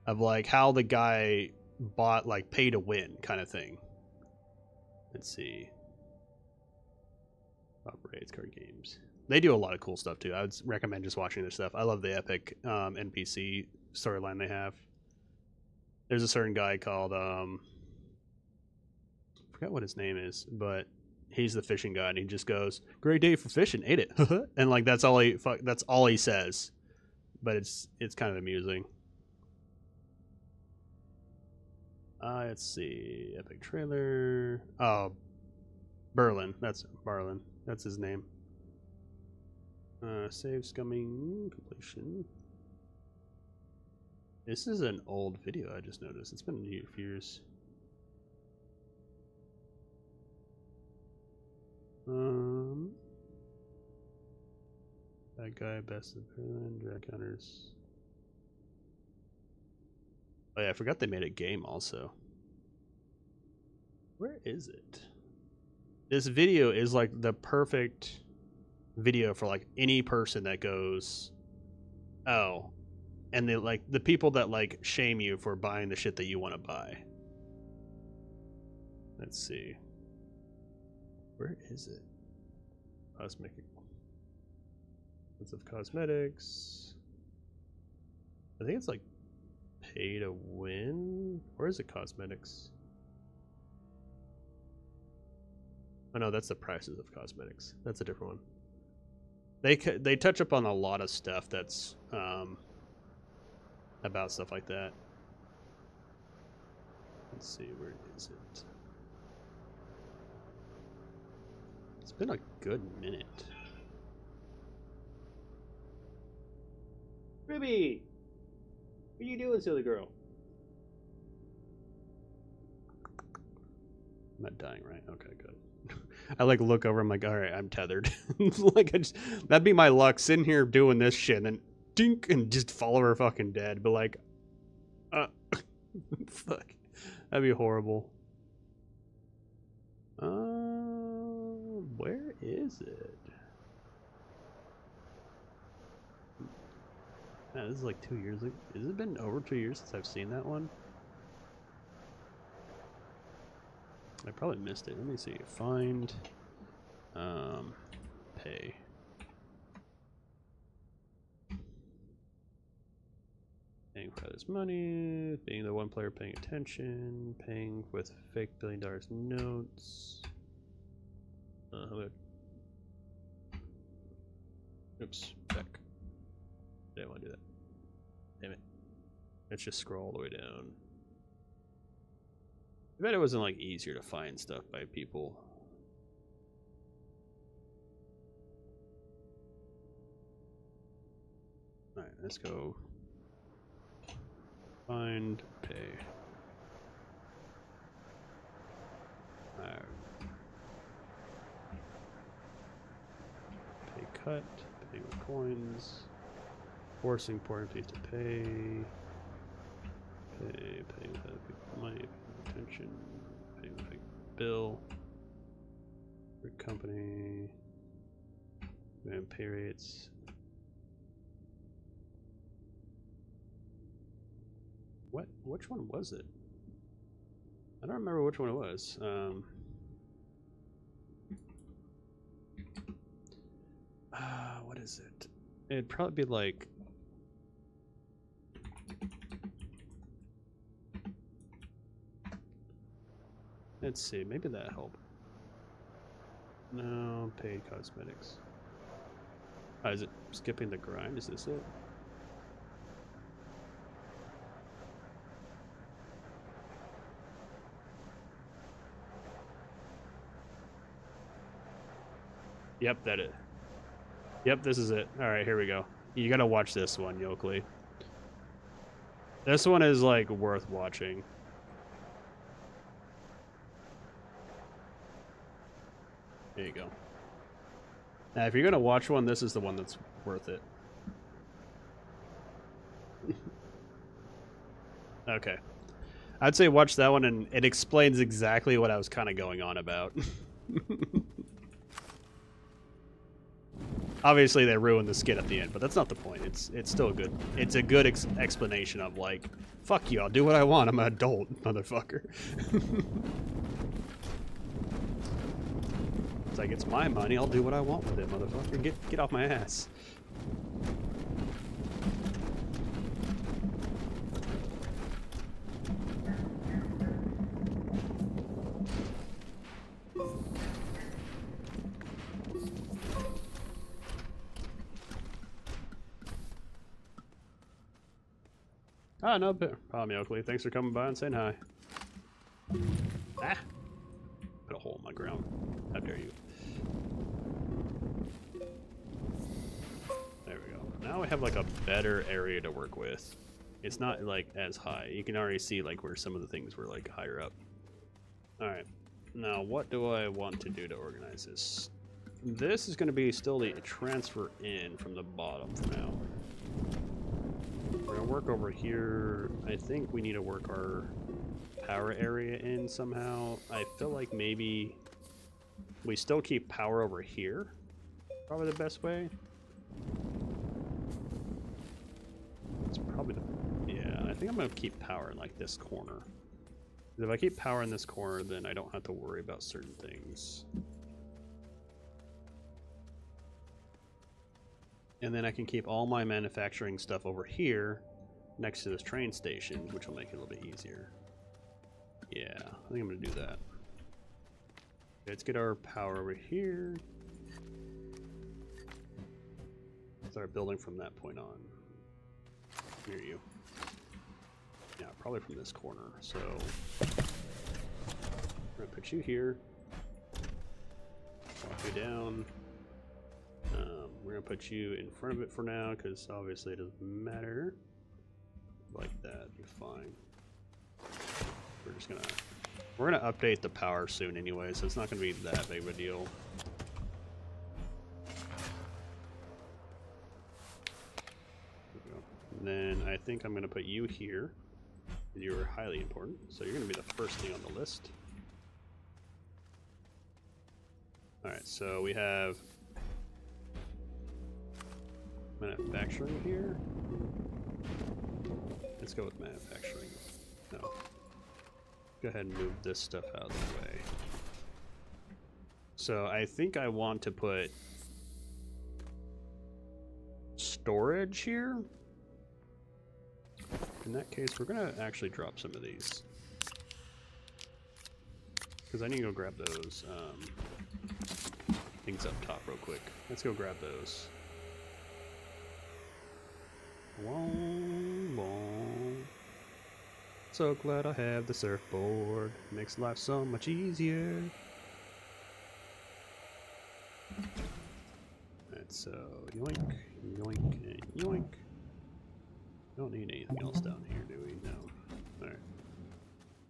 of like how the guy bought like pay to win kind of thing. Let's see. Top raids, card games. They do a lot of cool stuff too. I would recommend just watching their stuff. I love the epic NPC storyline they have. There's a certain guy called I forgot what his name is, but he's the fishing guy, and he just goes, "Great day for fishing, ate it," and like that's all he says. But it's kind of amusing. Let's see, epic trailer. Oh, Berlin. That's Barlin. That's his name. Save scumming completion. This is an old video, I just noticed. It's been a few years. That guy, best of Berlin, drag counters. Oh yeah, I forgot they made a game also. Where is it? This video is like the perfect video for like any person that goes, oh, and they like the people that like shame you for buying the shit that you want to buy. Let's see. Where is it? Cosmetic. Lots of cosmetics. I think it's like pay to win. Where is it? Cosmetics. Oh no, that's the prices of cosmetics. That's a different one. They touch upon a lot of stuff that's about stuff like that. Let's see, where is it? It's been a good minute. Ruby, what are you doing, silly girl? I'm not dying, right? Okay, good. I like look over. I'm like, all right, I'm tethered. Like, that'd be my luck, sitting here doing this shit, and dink, and just fall over fucking dead. But like, fuck, that'd be horrible. Where is it? Man, this is like 2 years ago. Has it been over 2 years since I've seen that one? probably missed it. Let me see. Find, pay. Paying for this money, being the one player paying attention, paying with fake $1 billion notes. Oops, back. Didn't want to do that. Damn it. Let's just scroll all the way down. I bet it wasn't like easier to find stuff by people. Alright, let's go. Find, pay. Alright. Pay cut, pay with coins. Forcing poor entities to pay. Pay with other people's money, pay attention, pay with a bill. For company. And pay rates. What? Which one was it? I don't remember which one it was. What is it? It'd probably be like. Let's see. Maybe that helped. No, paid cosmetics. Oh, is it skipping the grind? Is this it? Yep, that is. Yep, this is it. Alright, here we go. You gotta watch this one, Yoakley. This one is, like, worth watching. There you go. Now, if you're gonna watch one, this is the one that's worth it. Okay. I'd say watch that one, and it explains exactly what I was kind of going on about. Obviously, they ruined the skit at the end, but that's not the point. It's still good. It's a good explanation of, like, fuck you, I'll do what I want. I'm an adult, motherfucker. It's like, it's my money. I'll do what I want with it, motherfucker. Get off my ass. Ah, no problem, Oakley. Thanks for coming by and saying hi. Ah! Put a hole in my ground. How dare you. There we go. Now we have like a better area to work with. It's not like as high. You can already see like where some of the things were like higher up. Alright. Now what do I want to do to organize this? This is going to be still the transfer in from the bottom for now. We're going to work over here. I think we need to work our power area in somehow. I feel like maybe we still keep power over here. Probably the best way. It's probably the... Yeah, I think I'm going to keep power in like this corner. If I keep power in this corner, then I don't have to worry about certain things. And then I can keep all my manufacturing stuff over here next to this train station, which will make it a little bit easier. Yeah, I think I'm going to do that. Okay, let's get our power over here. Start building from that point on. Near you. Yeah, probably from this corner. So, we're going to put you here. Walk you down. We're going to put you in front of it for now, because obviously it doesn't matter. Like that, you're fine. We're gonna update the power soon anyway, so it's not gonna be that big of a deal. And then I think I'm gonna put you here. You're highly important, so you're gonna be the first thing on the list. Alright, so we have manufacturing here. Let's go with manufacturing. No. Go ahead and move this stuff out of the way. So I think I want to put storage here. In that case, we're gonna actually drop some of these. Because I need to go grab those things up top real quick. Let's go grab those. Boom, boom. So glad I have the surfboard. Makes life so much easier. Alright, so yoink, yoink, and yoink. Don't need anything else down here, do we? No. Alright.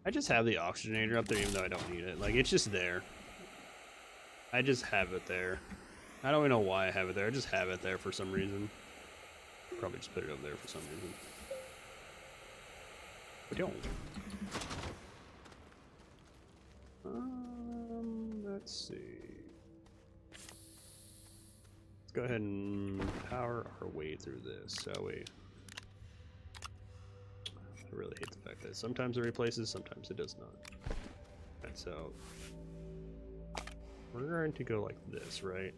I just have the oxygenator up there even though I don't need it. Like, it's just there. I just have it there. I don't even know why I have it there. I just have it there for some reason. Probably just put it over there for some reason. But don't. Let's see. Let's go ahead and power our way through this, shall we? I really hate the fact that sometimes it replaces, sometimes it does not. And so we're going to go like this, right?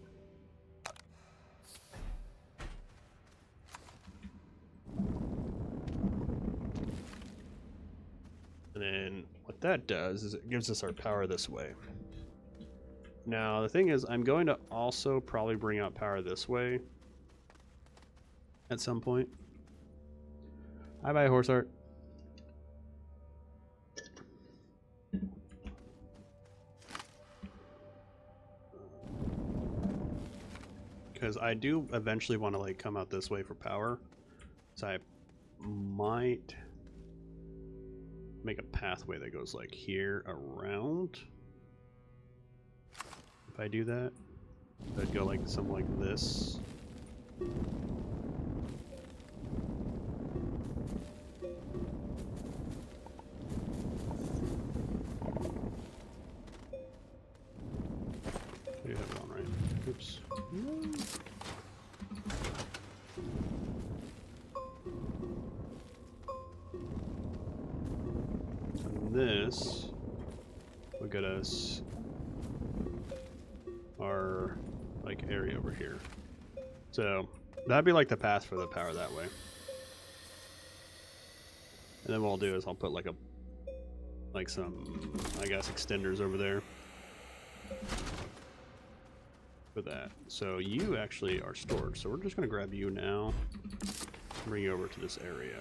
And then what that does is it gives us our power this way. Now the thing is, I'm going to also probably bring out power this way at some point. Bye, horse art. Because I do eventually want to like come out this way for power, so I might make a pathway that goes like here around. If I do that, I'd go like something like this. I do have it on, right? Oops. And this will get us our like area over here. So that'd be like the path for the power that way. And then what I'll do is I'll put like some, I guess, extenders over there for that. So you actually are stored. So we're just gonna grab you now, bring you over to this area.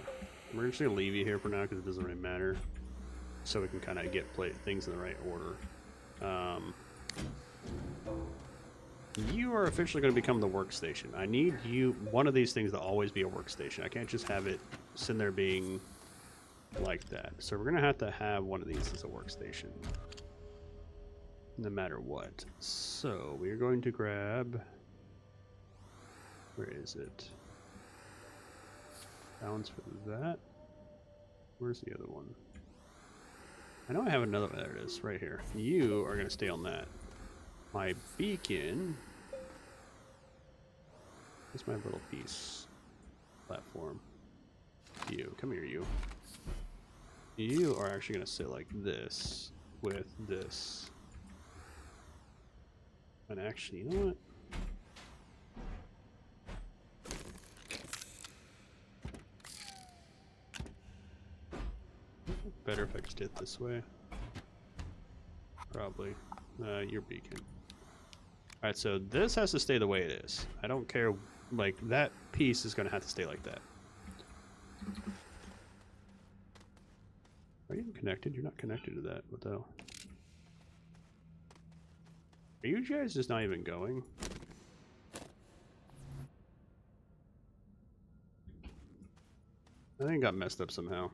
We're just gonna leave you here for now because it doesn't really matter. So we can kind of get things in the right order. You are officially going to become the workstation. I need one of these things to always be a workstation. I can't just have it sitting there being like that. So we're going to have one of these as a workstation, no matter what. So we're going to grab, where is it? Balance for that. Where's the other one? I know I have another one. There it is, right here. You are going to stay on that. My beacon is my little piece platform. You, come here, you. You are actually going to sit like this with this. And actually, you know what? Better if I just did it this way. Probably. Your beacon. Alright, so this has to stay the way it is. I don't care, like, that piece is going to have to stay like that. Are you even connected? You're not connected to that. What the hell? Are you guys just not even going? I think it got messed up somehow.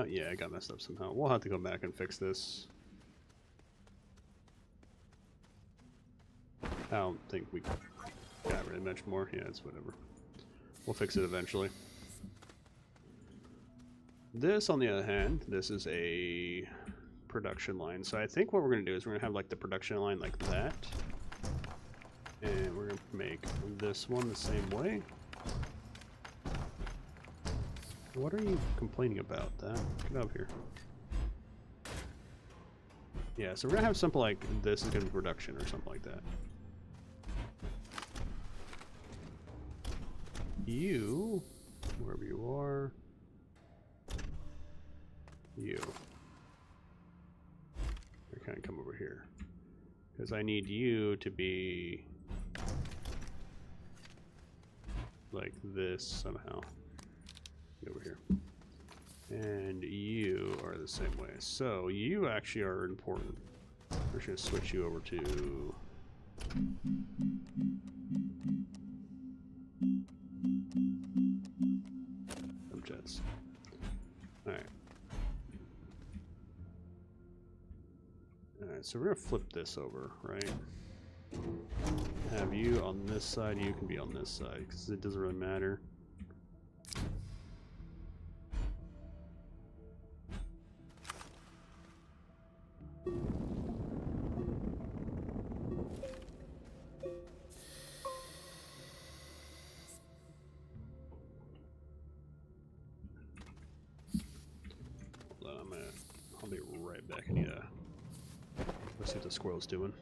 Yeah, it got messed up somehow. We'll have to go back and fix this. I don't think we got really much more. Yeah, it's whatever. We'll fix it eventually. This, on the other hand, this is a production line. So I think what we're going to do is we're going to have like the production line like that. And we're going to make this one the same way. What are you complaining about? That? Get over here. Yeah, so we're gonna have something like this is gonna be production or something like that. You, wherever you are, you. I kind of come over here because I need you to be like this somehow. Get over here. And you are the same way. So you actually are important. We're just going to switch you over to jets. Alright. Alright, so we're going to flip this over, right? Have you on this side, you can be on this side, because it doesn't really matter. I'll be right back. I need to let's see what the squirrel's doing.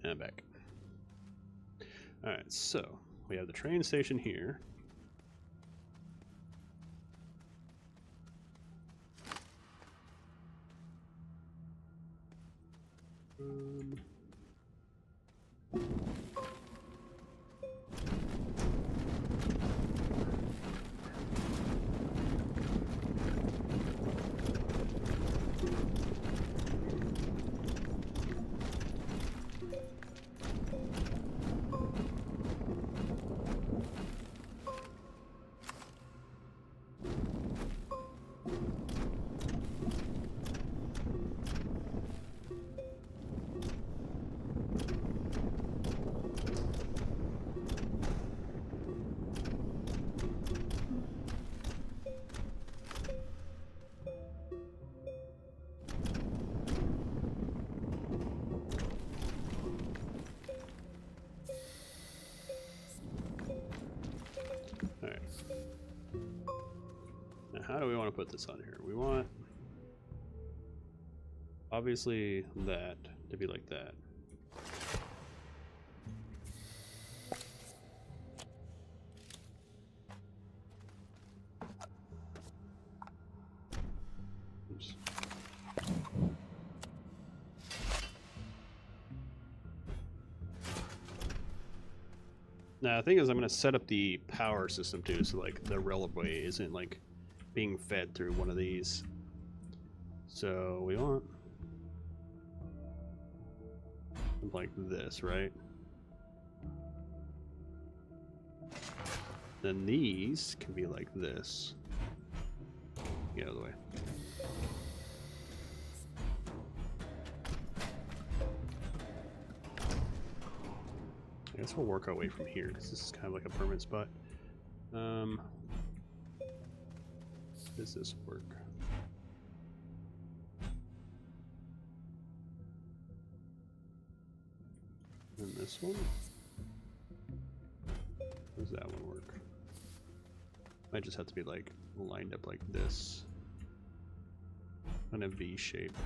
And I'm back. Alright, so we have the train station here. How do we want to put this on here? We want obviously that to be like that. Oops. Now the thing is I'm going to set up the power system too, so like the railway isn't like being fed through one of these. So we want like this, right? Then these can be like this. Get out of the way. I guess we'll work our way from here because this is kind of like a permanent spot. Does this work? And this one? Does that one work? Might just have to be like lined up like this. On a V shape.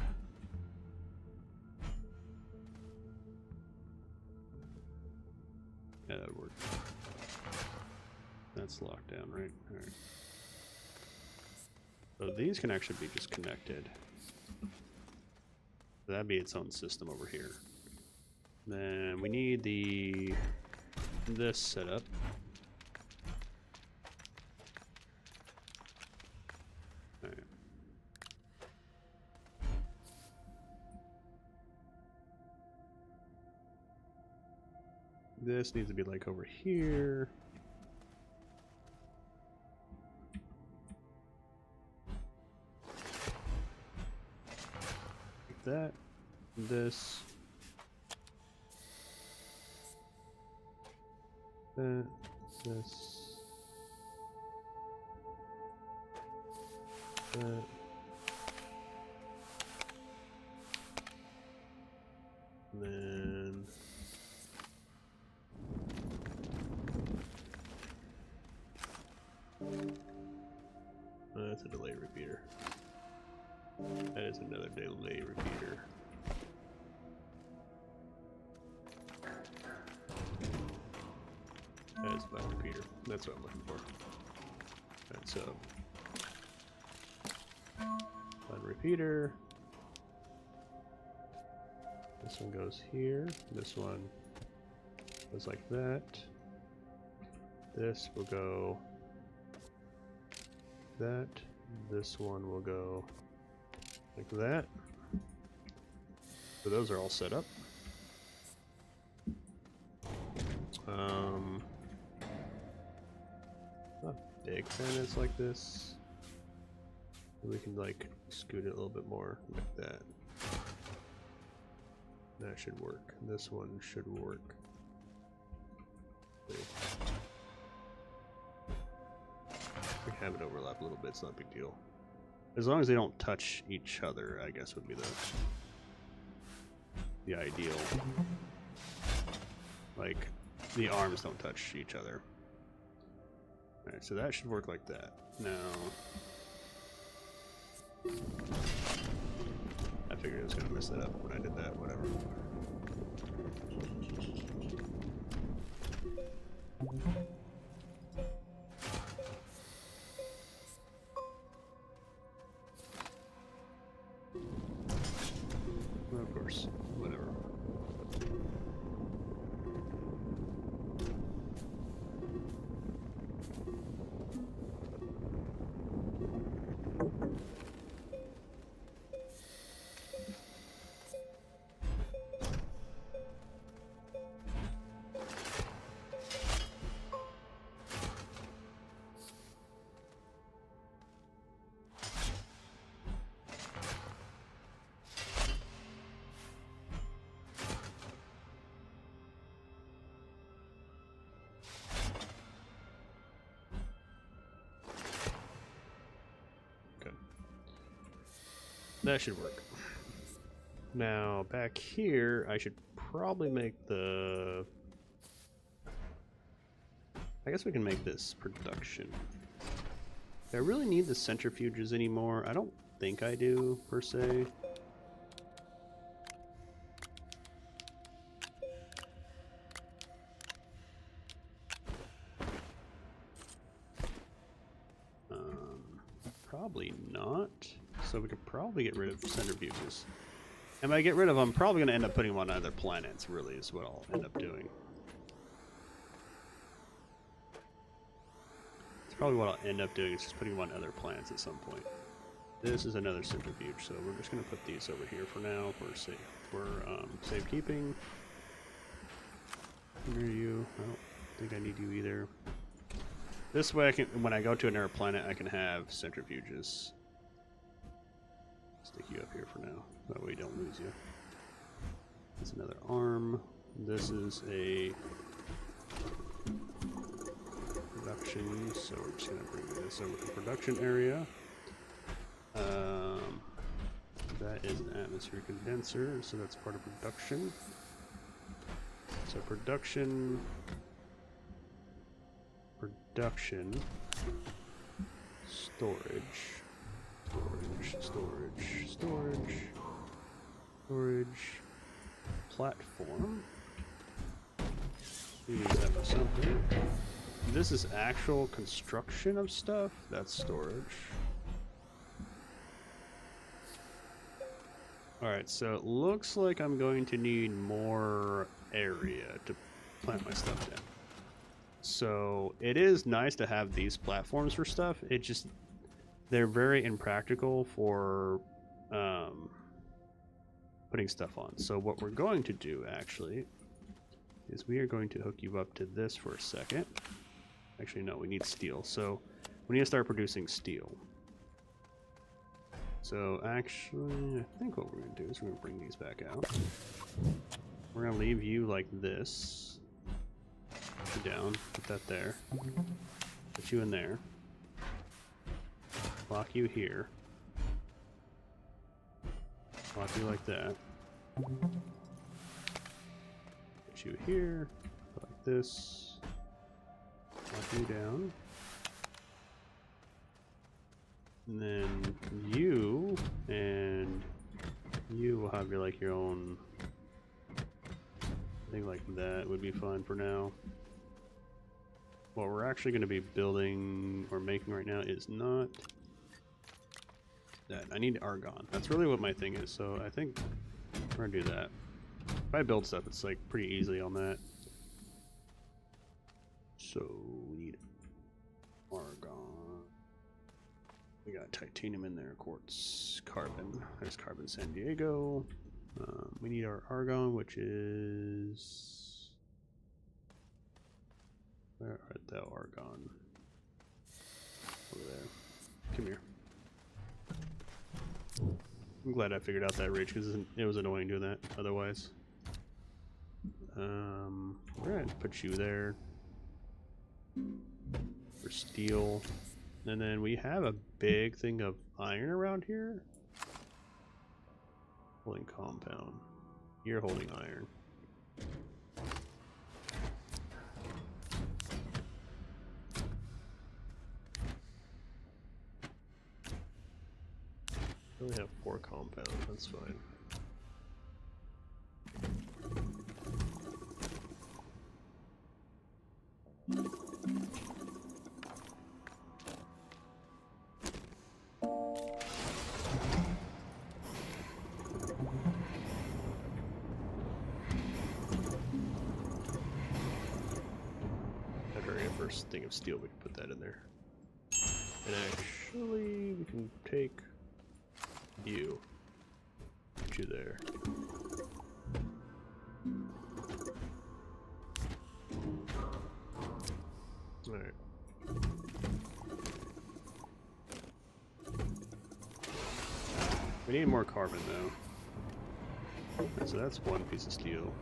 Yeah, that would work. That's locked down, right? Alright. So these can actually be just connected. That'd be its own system over here. Then we need this setup. Alright. This needs to be like over here. Like that. This. That. This. That. And then that's a delay repeater. That is another delay repeater. That is a bug repeater. That's what I'm looking for. That's a bug repeater. This one goes here. This one goes like that. This will go that. This one will go like that. So those are all set up. Big planets like this. We can like scoot it a little bit more like that. That should work. This one should work. We have it overlap a little bit, it's not a big deal. As long as they don't touch each other, I guess would be the ideal. Like, the arms don't touch each other. Alright, so that should work like that. Now, I figured I was gonna mess that up when I did that, whatever. Well, of course, whatever. That should work. Now, back here, I should probably make the... I guess we can make this production. Do I really need the centrifuges anymore? I don't think I do, per se. Probably not. So we could probably get rid of centrifuges. And by get rid of them, I'm probably going to end up putting them on other planets, really, is what I'll end up doing. It's probably what I'll end up doing, is just putting them on other planets at some point. This is another centrifuge, so we're just going to put these over here for now for safekeeping. Near you. I don't think I need you either. This way, I can, when I go to another planet, I can have centrifuges. Stick you up here for now. That way you don't lose you. That's another arm. This is a production, so we're just going to bring this over to production area. That is an atmosphere condenser, so that's part of production. So production, storage, platform, Use that for something. This is actual construction of stuff. That's storage. Alright, so it looks like I'm going to need more area to plant my stuff down. So it is nice to have these platforms for stuff. It just, they're very impractical for putting stuff on. So what we're going to do actually is we are going to hook you up to this for a second. Actually, no, we need steel. So we need to start producing steel. So actually, I think what we're going to do is we're going to bring these back out. We're going to leave you like this. Put you down, put that there. Put you in there. Lock you here. Lock you like that. Put you here, like this. Lock you down. And then you and you will have your like your own thing like that would be fine for now. What we're actually going to be building or making right now is not that. I need argon. That's really what my thing is. So I think we're gonna do that. If I build stuff, it's like pretty easily on that. So we need argon. We got titanium in there, quartz, carbon. There's carbon San Diego. We need our argon, which is... Where art thou, argon? Over there. Come here. I'm glad I figured out that ridge because it was annoying doing that otherwise. We're gonna put you there for steel. And then we have a big thing of iron around here. Holding compound. You're holding iron. We only have 4 compounds, that's fine. I'd hurry up first thing of steel, we can put that in there. And actually, we can take you. Put you there. Alright. We need more carbon though. Right, so that's one piece of steel.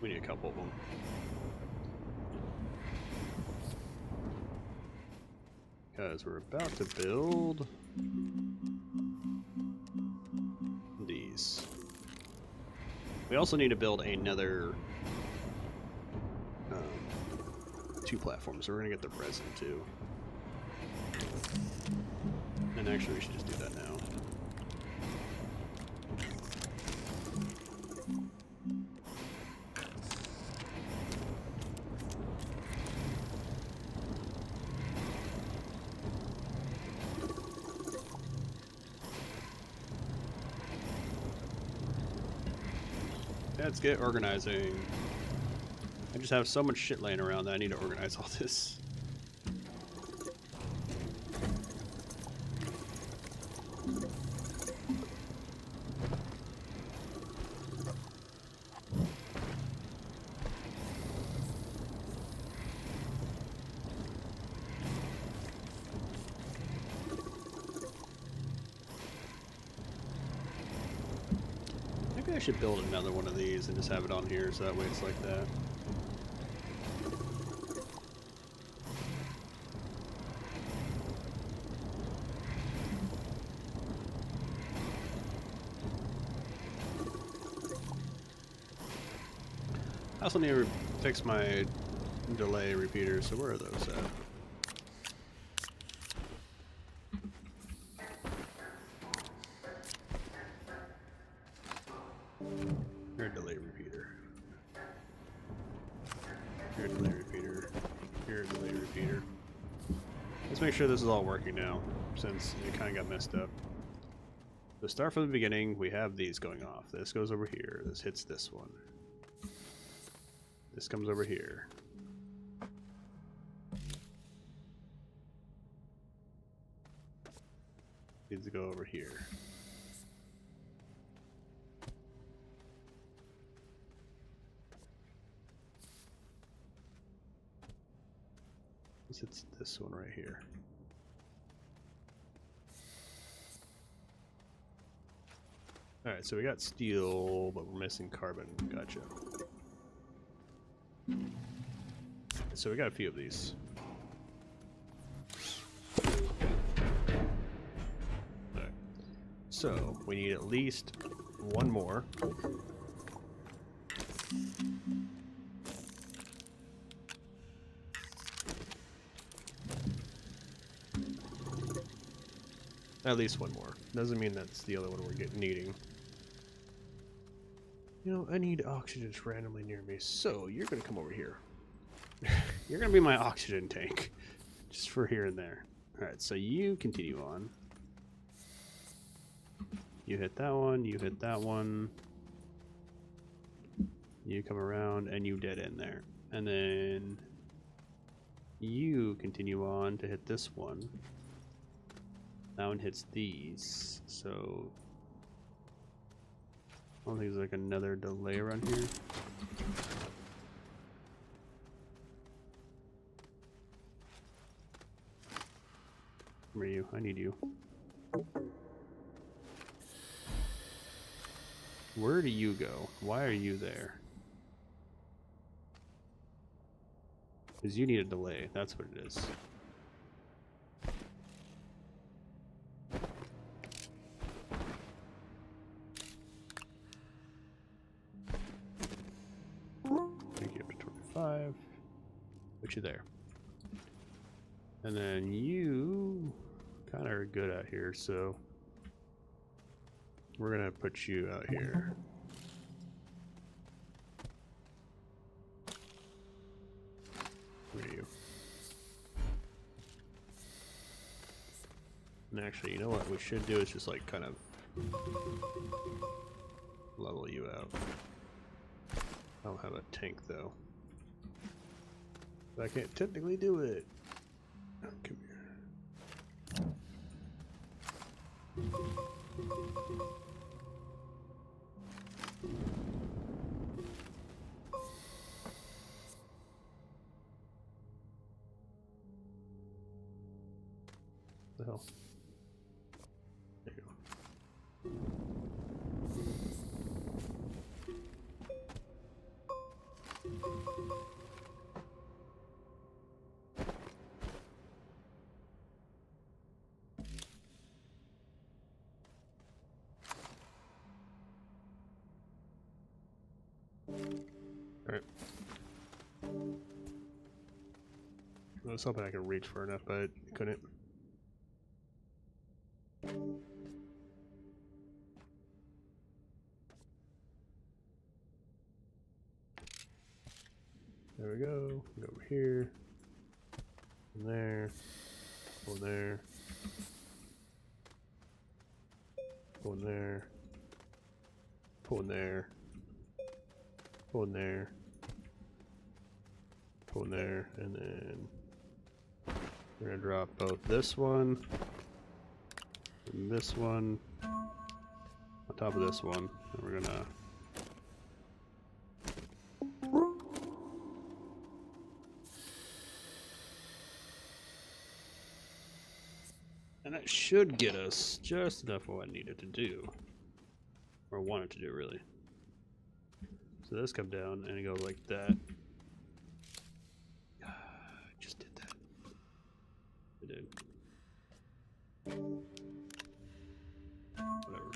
We need a couple of them. Because we're about to build these. We also need to build another 2 platforms, so we're gonna get the resin too. And actually we should just do that now. Let's get organizing. I just have so much shit laying around that I need to organize all this. Maybe I should build another one of these and just have it on here so that way it's like that. I also need to fix my delay repeaters, so where are those at? Here, delay repeater. Here, delay repeater. Let's make sure this is all working now, since it kind of got messed up. So start from the beginning, we have these going off. This goes over here, this hits this one. This comes over here. Needs to go over here. This hits this one right here. Alright, so we got steel, but we're missing carbon. Gotcha. So we got a few of these. Alright. So, we need at least one more. At least one more. Doesn't mean that's the other one we're needing. You know, I need oxygen just randomly near me, so you're gonna come over here. You're gonna be my oxygen tank. Just for here and there. Alright, so you continue on. You hit that one, you hit that one. You come around and you dead end there. And then you continue on to hit this one. That one hits these, so I don't think there's like another delay around here. Where are you? I need you. Where do you go? Why are you there? Because you need a delay, that's what it is. Put you there. And then you kind of are good out here, so we're gonna put you out here. Where are you? And actually, you know what we should do is just like kind of level you out. I don't have a tank though. But I can't technically do it. Oh, come here. What the hell? There you go. Alright. I was hoping I could reach far enough, but I couldn't. There we go. Go over here. And there. Go there. Go in there. Pull in there. Pull in there. Pull in there. And then we're gonna drop both this one and this one on top of this one. And we're gonna and that should get us just enough of what I needed to do. Or wanted to do, really. So this come down and it goes like that. I just did that. I did. Whatever.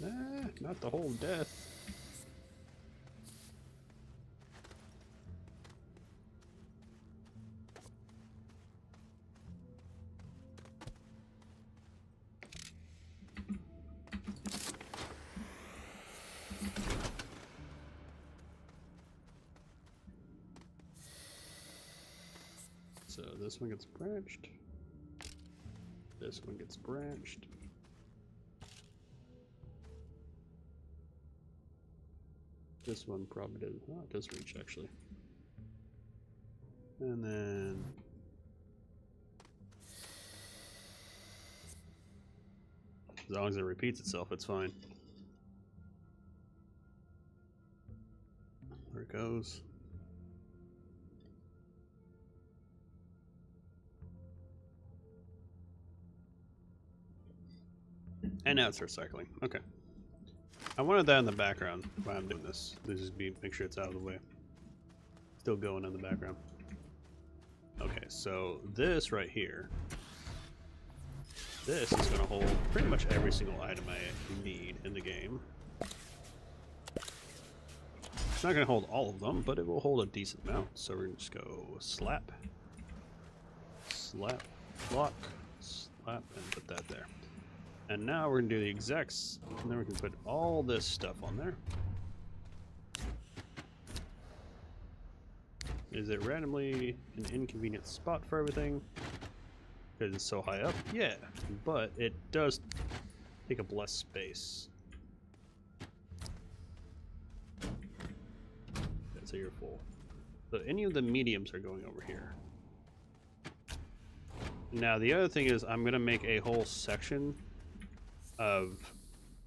Ah. not the whole death. So this one gets branched. This one gets branched. This one probably does. Oh, it does reach actually. And then as long as it repeats itself, it's fine. There it goes. And now it starts cycling. Okay. I wanted that in the background while I'm doing this. This is make sure it's out of the way. Still going in the background. Okay, so this right here. This is going to hold pretty much every single item I need in the game. It's not going to hold all of them, but it will hold a decent amount. So we're going to just go slap, slap, block, slap, and put that there. And now we're going to do the execs, and then we can put all this stuff on there. Is it randomly an inconvenient spot for everything? Because it's so high up? Yeah, but it does take up less space. That's how you're full. So any of the mediums are going over here. Now the other thing is I'm going to make a whole section of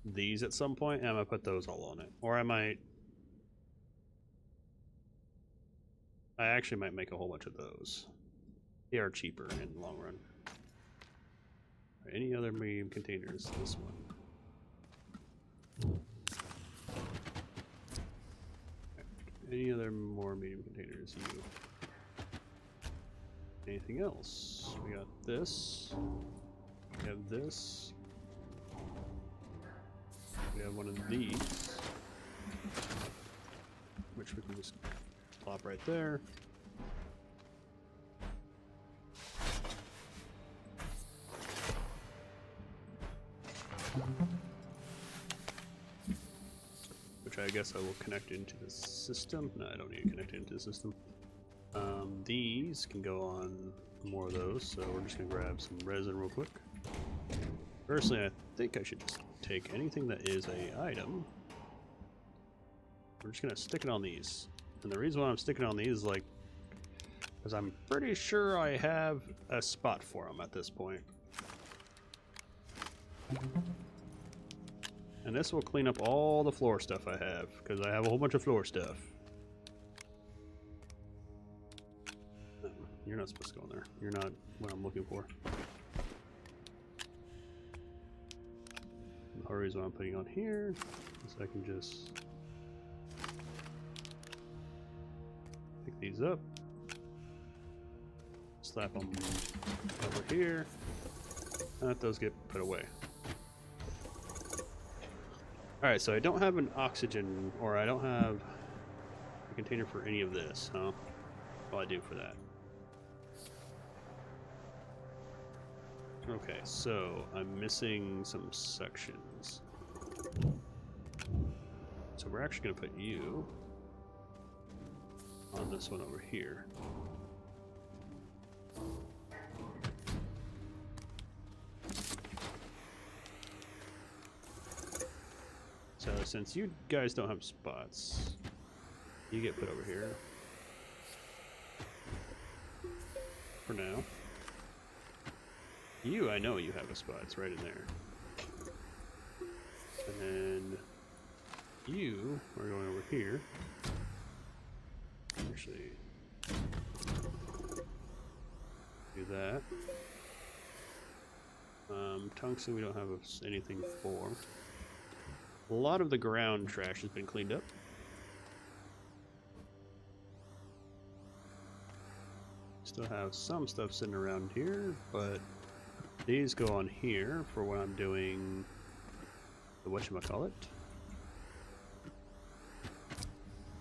these at some point, and I'm gonna put those all on it. Or I actually might make a whole bunch of those. They are cheaper in the long run. Any other medium containers? This one. Any other more medium containers? You. Anything else? We got this. We have this. We have one of these, which we can just plop right there. Which I guess I will connect into the system. No, I don't need to connect into the system. These can go on more of those, so we're just going to grab some resin real quick. Personally, I think I should just take anything that is a item. We're just gonna stick it on these, and the reason why I'm sticking on these is like because I'm pretty sure I have a spot for them at this point, and this will clean up all the floor stuff I have because I have a whole bunch of floor stuff. You're not supposed to go in there. You're not what I'm looking for. The reason why I'm putting on here is I can just pick these up, slap them over here, and let those get put away. Alright, so I don't have an oxygen, or I don't have a container for any of this, huh? Well, I do for that. Okay, so I'm missing some sections. So we're actually going to put you on this one over here. So since you guys don't have spots, you get put over here. For now. You, I know you have a spot. It's right in there. And then you are going over here. Actually, do that. Tungsten we don't have anything for. A lot of the ground trash has been cleaned up. Still have some stuff sitting around here, but these go on here for when I'm doing the whatchamacallit.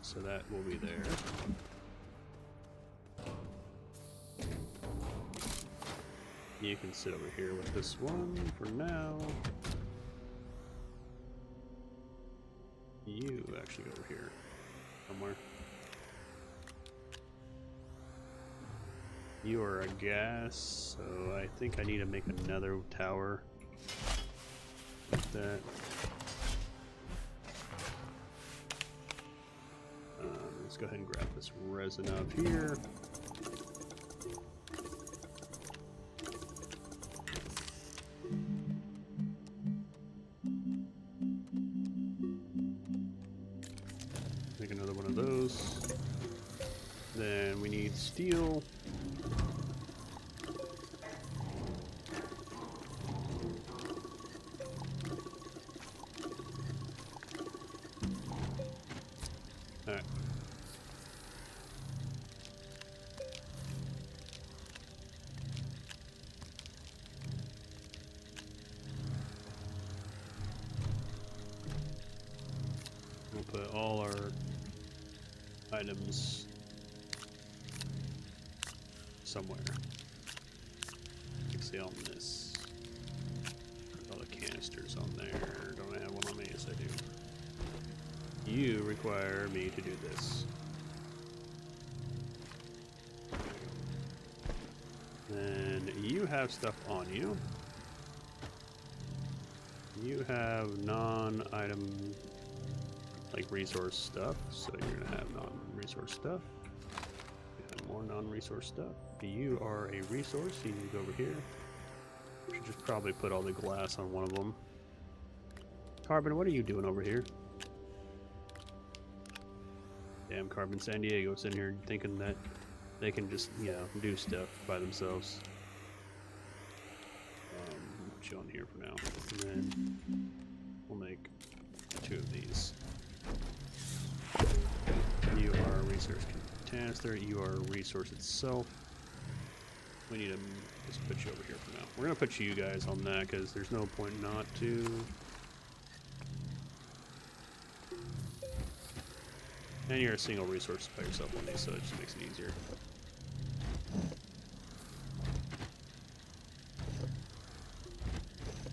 So that will be there. You can sit over here with this one for now. You actually go over here somewhere. You are a gas, so I think I need to make another tower like that. Let's go ahead and grab this resin up here. Make another one of those. Then we need steel. Alright. We'll put all our items somewhere. See on this. Put all the canisters on there. Don't I have one on me? Yes, I do. You require me to do this. Then you have stuff on you. You have non-item, like resource stuff, so you're gonna have non-resource stuff. You have more non-resource stuff. You are a resource, so you need to go over here. Should just probably put all the glass on one of them. Carbon, what are you doing over here? Damn, Carbon San Diego's in here thinking that they can just, you know, do stuff by themselves. Put you on here for now. And then we'll make 2 of these. You are a resource canister. You are a resource itself. We need to just put you over here for now. We're going to put you guys on that because there's no point not to. And you're a single resource by yourself on these, so it just makes it easier.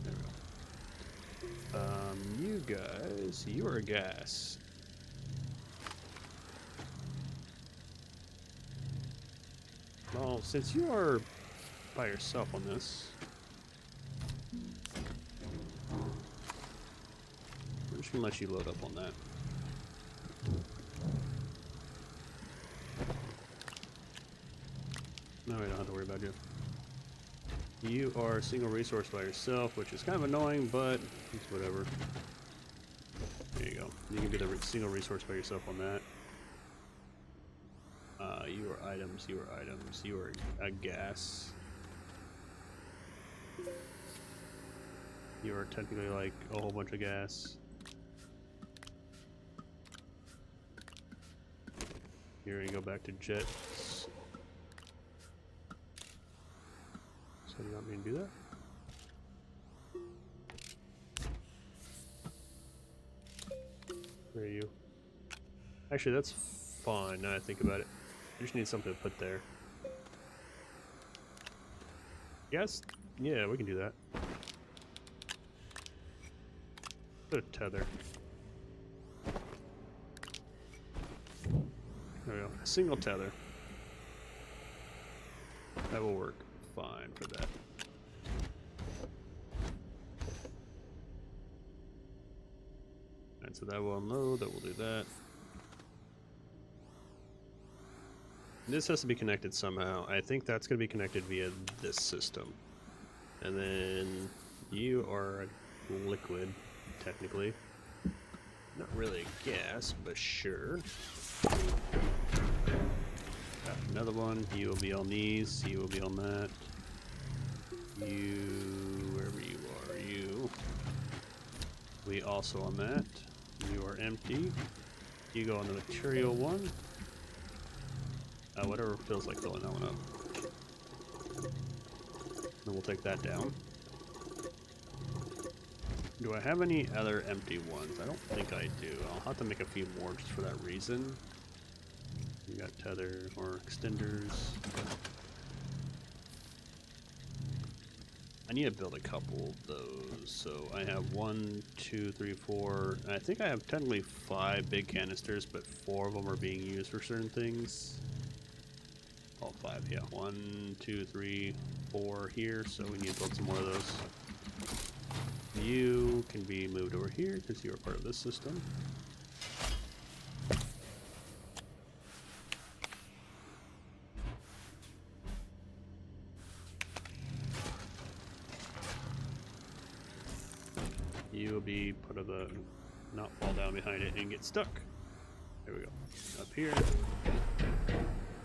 There we go. You guys, you are gas. Well, since you are by yourself on this, I'm just gonna let you load up on that. No, we don't have to worry about you. You are a single resource by yourself, which is kind of annoying, but it's whatever. There you go. You can be the single resource by yourself on that. You are items, you are items, you are a gas. You are technically like a whole bunch of gas. You're gonna go back to jets. So you want me to do that? Where are you? Actually, that's fine now I think about it. I just need something to put there. Yes? Yeah, we can do that. Put a tether. There we go. A single tether. That will work fine for that. Alright, so that will unload, that will do that. This has to be connected somehow. I think that's going to be connected via this system. And then you are a liquid, technically. Not really a gas, but sure. Got another one. You will be on these. You will be on that. You, wherever you are, you. We also on that. You are empty. You go on the material one. Whatever feels like filling that one up. Then we'll take that down. Do I have any other empty ones? I don't think I do. I'll have to make a few more just for that reason. We got tether or extenders. I need to build a couple of those. So I have 1, 2, 3, 4. I think I have technically 5 big canisters, but 4 of them are being used for certain things. All 5, yeah. 1, 2, 3, 4 here. So we need to build some more of those. You can be moved over here because you are part of this system. You will be part of the, not fall down behind it and get stuck. There we go. Up here.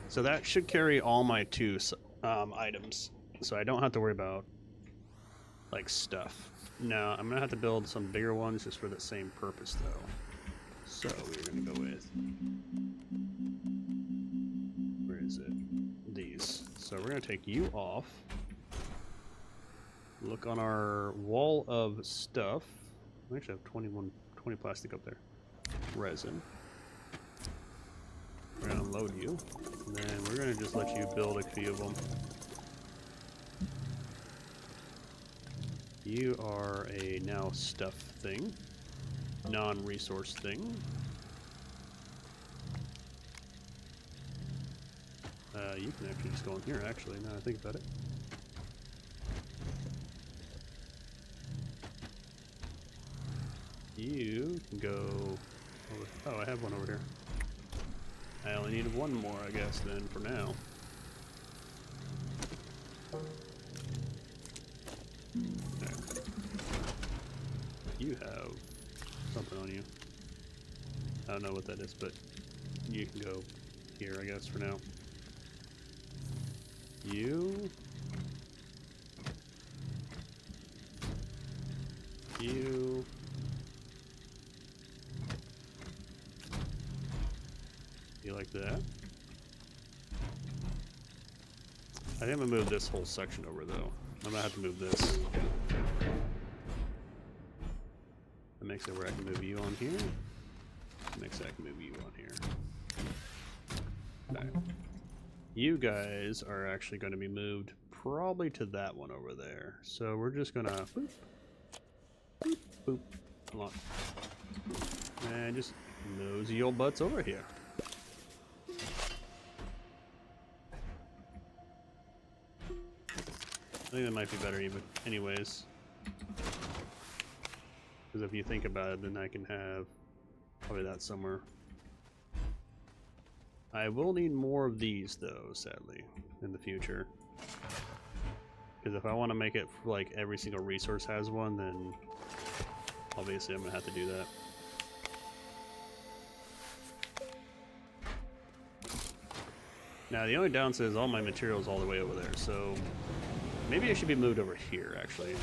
So that should carry all my 2 items. So I don't have to worry about like stuff. No, I'm gonna have to build some bigger ones just for the same purpose though. So we're gonna go with, where is it? These. So we're gonna take you off. Look on our wall of stuff. We actually have 20 plastic up there. Resin. We're gonna unload you. And then we're gonna just let you build a few of them. You are a now stuff thing. Non-resource thing. You can actually just go in here actually, now I think about it. You can go over. Oh, I have one over here. I only need one more, I guess, then, for now. Okay. You have something on you. I don't know what that is, but you can go here, I guess, for now. You... You... You like that? I think I'm gonna move this whole section over though. I'm gonna have to move this. That makes it where I can move you on here. That makes it I can move you on here. Okay. You guys are actually going to be moved probably to that one over there. So we're just gonna boop, boop, boop, come on, and just nosy your butts over here. I think that might be better even, anyways. Because if you think about it, then I can have probably that somewhere. I will need more of these though, sadly, in the future. Because if I want to make it like every single resource has one, then obviously I'm going to have to do that. Now the only downside is all my materials all the way over there, so maybe I should be moved over here actually.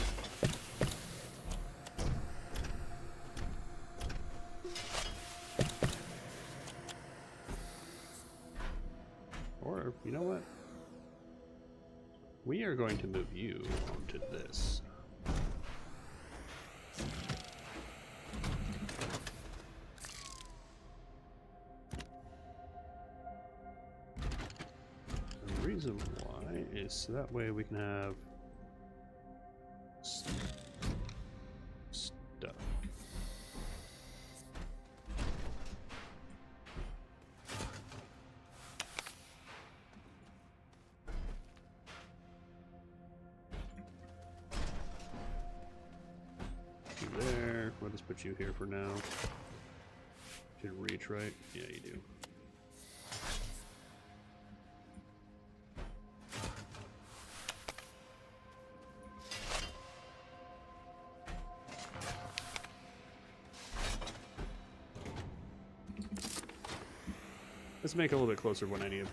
Or, you know what? We are going to move you onto this. The reason why is so that way we can have stuff. There. We'll just put you here for now. Should reach, right? Yeah, you do. Let's make it a little bit closer when I need to,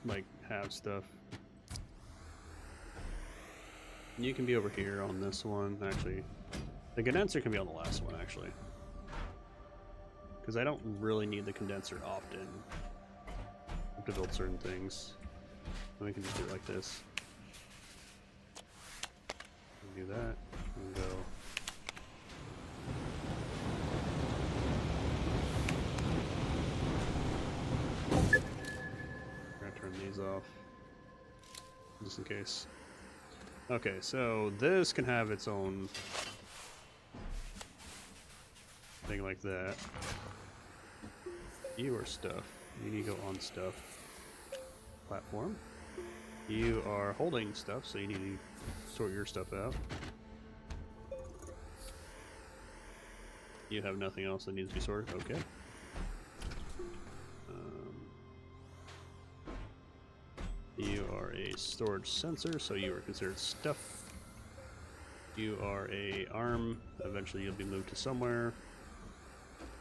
like, have stuff. You can be over here on this one, actually. The condenser can be on the last one, actually. Because I don't really need the condenser often. I have to build certain things. And we can just do it like this. Do that. And go just in case. Okay, so this can have its own thing like that. You are stuff. You need to go on stuff. Platform. You are holding stuff, so you need to sort your stuff out. You have nothing else that needs to be sorted. Okay. You are a storage sensor, so you are considered stuff. You are a arm. Eventually you'll be moved to somewhere.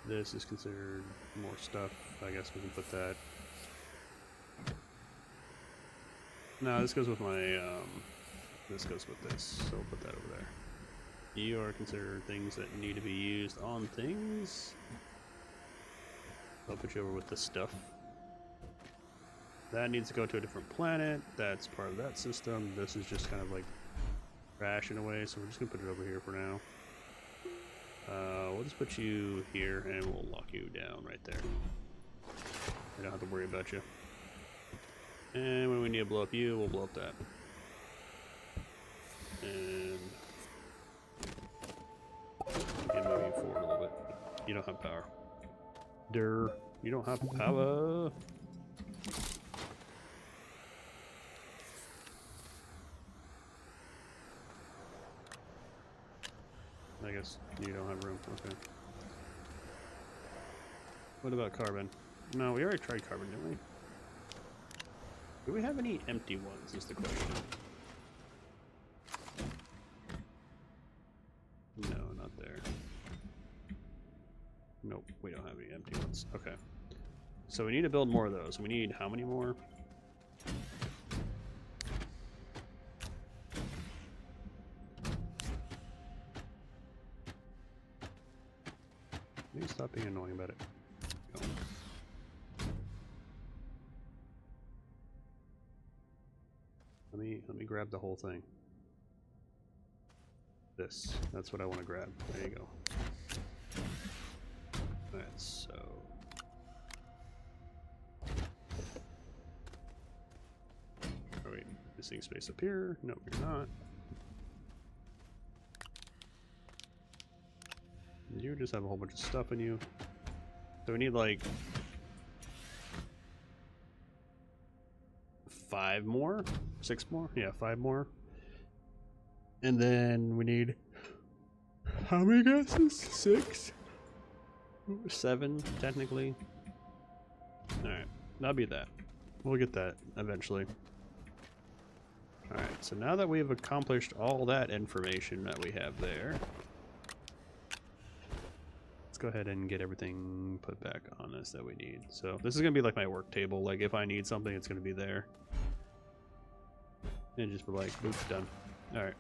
This is considered more stuff. I guess we can put that. No, this goes with my, this goes with this, so we'll put that over there. You are considered things that need to be used on things. I'll put you over with this stuff. That needs to go to a different planet. That's part of that system. This is just kind of like trash in a way, so we're just gonna put it over here for now. We'll just put you here and we'll lock you down right there. I don't have to worry about you. And when we need to blow up you, we'll blow up that. And move you forward a little bit. You don't have power. You don't have power. I guess you don't have room. Okay. What about carbon? No, we already tried carbon, didn't we? Do we have any empty ones is the question. No, not there. Nope, we don't have any empty ones. Okay. So we need to build more of those. We need how many more? Maybe stop being annoying about it. Go. Let me grab the whole thing. That's what I want to grab. There you go. Alright, so are we missing space up here? No, we're not. You just have a whole bunch of stuff in you. So we need like 5 more? 6 more? Yeah, 5 more. And then we need how many gases? 6? 7, technically. Alright, that'll be that. We'll get that eventually. Alright, so now that we've accomplished all that information that we have there, let's go ahead and get everything put back on us that we need. So this is going to be like my work table. Like if I need something, it's going to be there. And just be like, boop, done. Alright.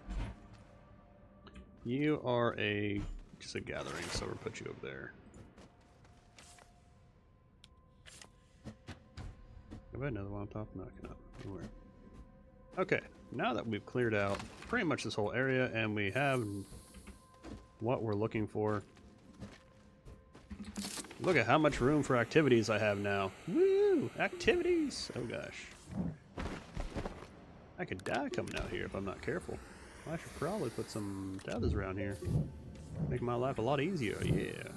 You are just a gathering, so we'll put you over there. Have I another one on top? No, I cannot. Anywhere. Okay, now that we've cleared out pretty much this whole area and we have what we're looking for. Look at how much room for activities I have now. Woo! Activities! Oh gosh. I could die coming out here if I'm not careful. I should probably put some tethers around here. Make my life a lot easier, yeah.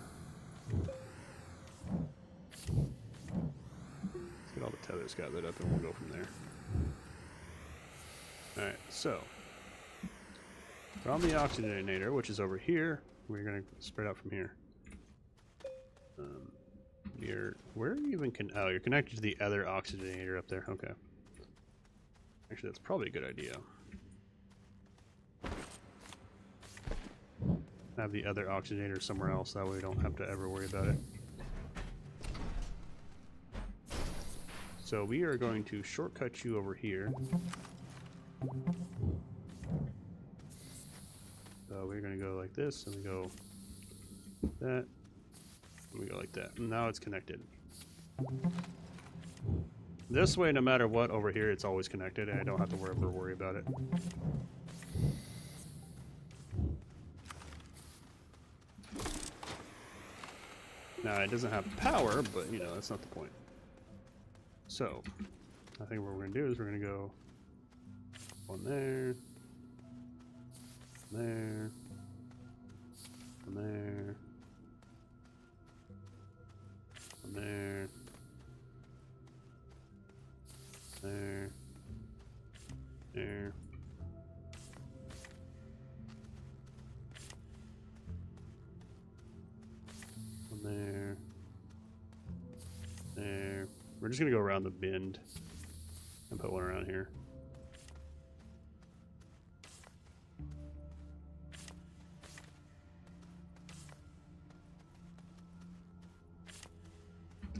Let's get all the tethers gathered up and we'll go from there. Alright, so from the oxygenator, which is over here, we're going to spread out from here. Where are you even oh, you're connected to the other oxygenator up there. Okay. Actually, that's probably a good idea. Have the other oxygenator somewhere else, that way we don't have to ever worry about it. So we are going to shortcut you over here. So we're going to go like this, and we go that, and we go like that. And now it's connected. This way, no matter what over here, it's always connected, and I don't have to worry about it. Now, it doesn't have power, but, you know, that's not the point. So, I think what we're going to do is we're going to go One there. There. One there. One there. There. There. One there. There. We're just gonna go around the bend and put one around here.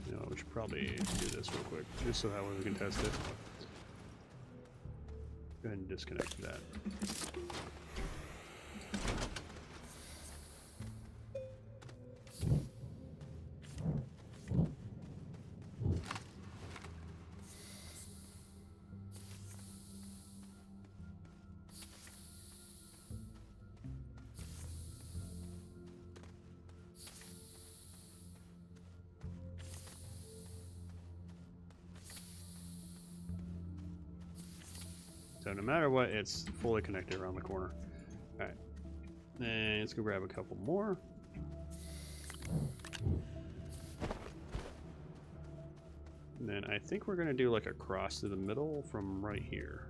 You know, we should probably do this real quick, just so that way we can test it. Go ahead and disconnect that. So no matter what, it's fully connected around the corner. Alright. Then let's go grab a couple more. And then I think we're gonna do like a cross through the middle from right here.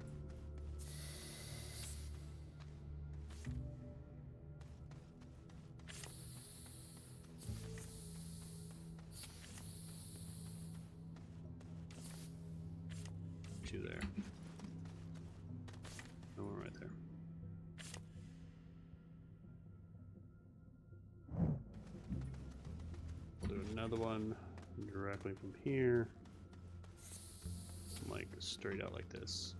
Two there. Right there. We'll do another one directly from here, like straight out like this.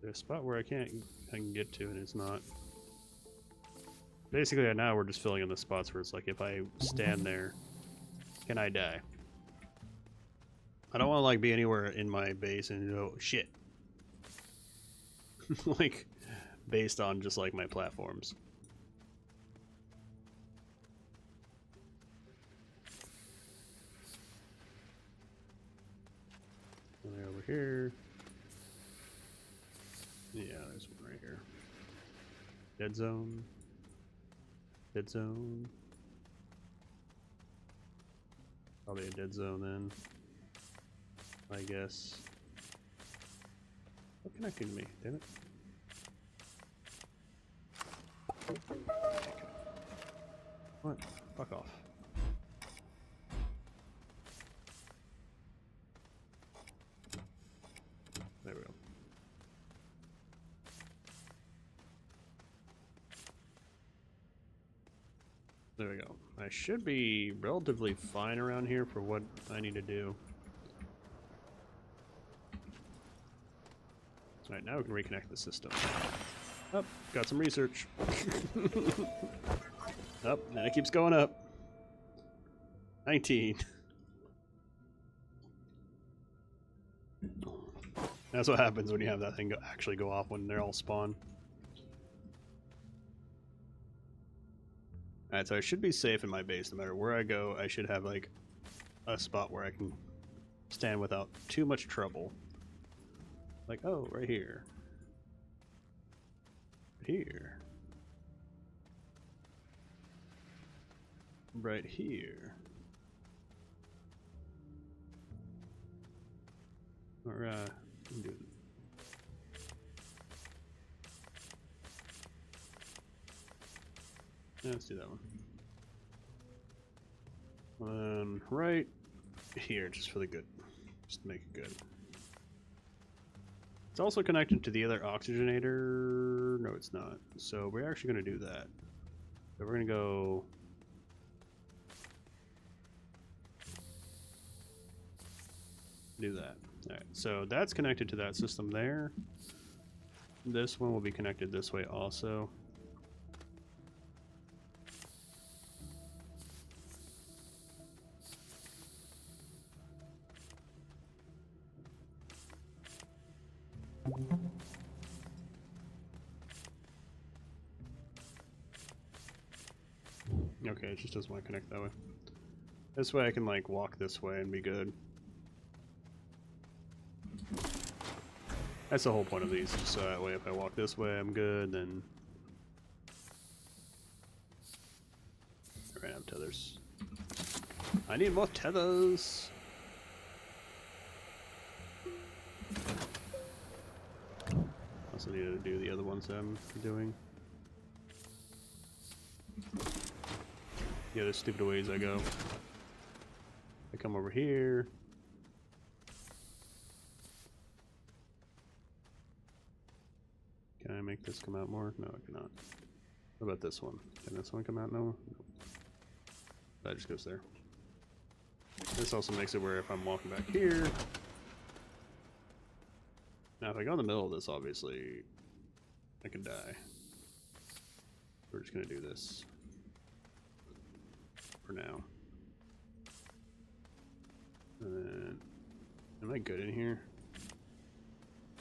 There's a spot where I can get to and it's not. Basically right now we're just filling in the spots where it's like if I stand there, can I die? I don't want to like be anywhere in my base and go, shit. Like based on just like my platforms. And over here. Yeah, there's one right here. Dead zone. Dead zone. Probably a dead zone then. I guess. What connecting to me? Damn it. What? Fuck off. There we go. There we go. I should be relatively fine around here for what I need to do. Alright, now we can reconnect the system. Oh, got some research. Up, and it keeps going up. 19. That's what happens when you have that thing actually go off when they're all spawn. Alright, so I should be safe in my base. No matter where I go, I should have like a spot where I can stand without too much trouble. Like, oh, right here. Here. Right here. Or, do it. Yeah, let's do that one. Right here, just for the good. Just to make it good. It's also connected to the other oxygenator. No, it's not. So we're actually going to do that. So we're going to go... do that. Alright, so that's connected to that system there. This one will be connected this way also. Okay, it just doesn't want to connect that way. This way I can like walk this way and be good. That's the whole point of these, just so that way if I walk this way I'm good, then I ran out of tethers. I need more tethers! Also need to do the other ones that I'm doing. The other stupid ways I go. I come over here. Can I make this come out more? No, I cannot. What about this one? Can this one come out? No? Nope. That just goes there. This also makes it where if I'm walking back here... Now if I go in the middle of this, obviously, I can die. We're just gonna do this. For now. And then... Am I good in here?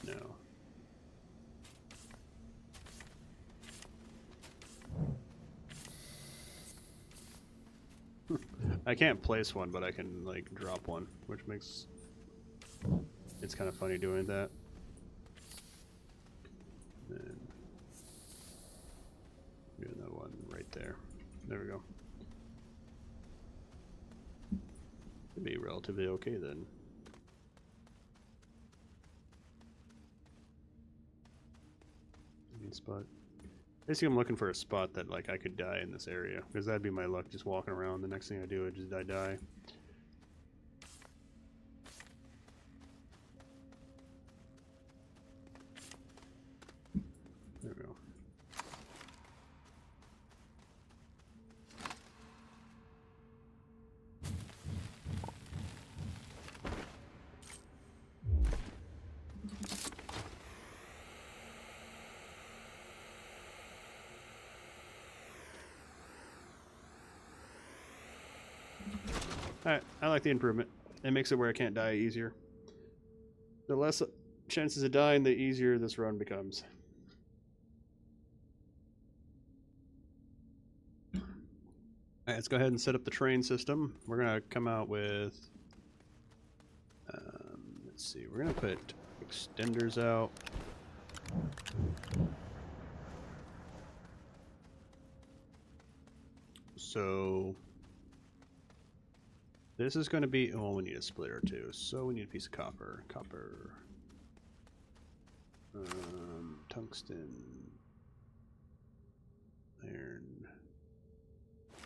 No. I can't place one, but I can like drop one, which makes it's kind of funny doing that. And do another one right there. There we go. It'd be relatively okay then. Main spot. Basically, I'm looking for a spot that like I could die in this area, because that'd be my luck, just walking around. The next thing I do, I just die. There we go. Alright, I like the improvement. It makes it where I can't die easier. The less chances of dying, the easier this run becomes. Alright, let's go ahead and set up the train system. We're gonna come out with... let's see, we're gonna put extenders out. So... This is going to be... Oh, we need a splitter too. So we need a piece of copper. Copper. Tungsten. Iron.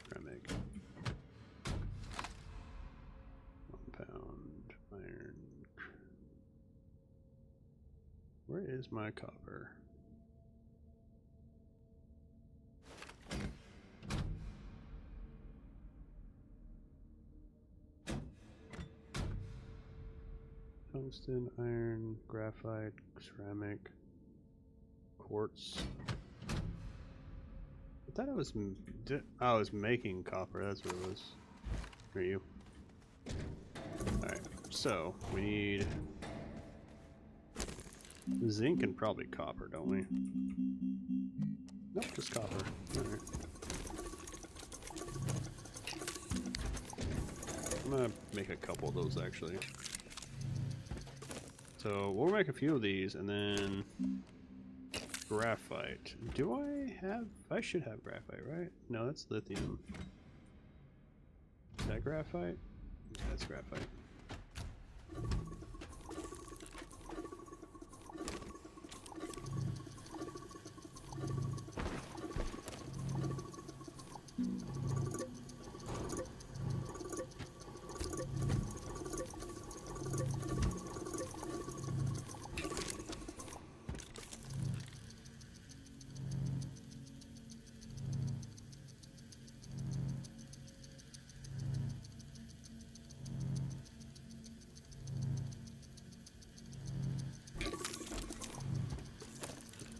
Ceramic. 1 pound. Iron. Where is my copper? Tungsten, iron, graphite, ceramic, quartz. I thought I was making copper. That's what it was. Are you? Alright, so we need zinc and probably copper, don't we? Nope, just copper. Alright. I'm gonna make a couple of those actually. So we'll make a few of these and then graphite. Do I have... I should have graphite, right? No, that's lithium. Is that graphite? Yeah, that's graphite.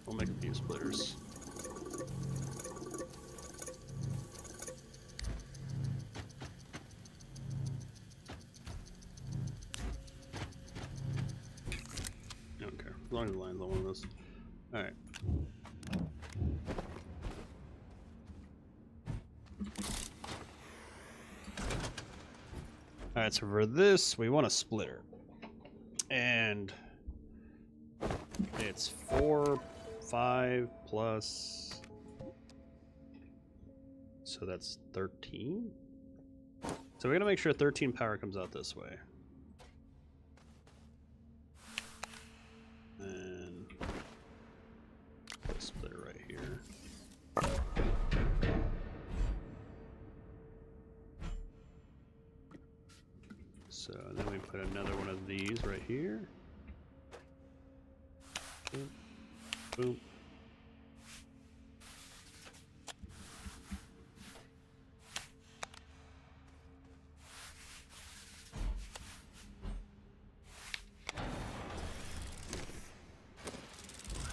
We'll make a few splitters. I don't care, as long as the line's on one of those. Alright. I Alright, so for this, we want a splitter. And it's 4, 5 plus. So that's 13. So we're gonna make sure 13 power comes out this way. And put a splitter right here. So then we put another one of these right here. Boom. Boom.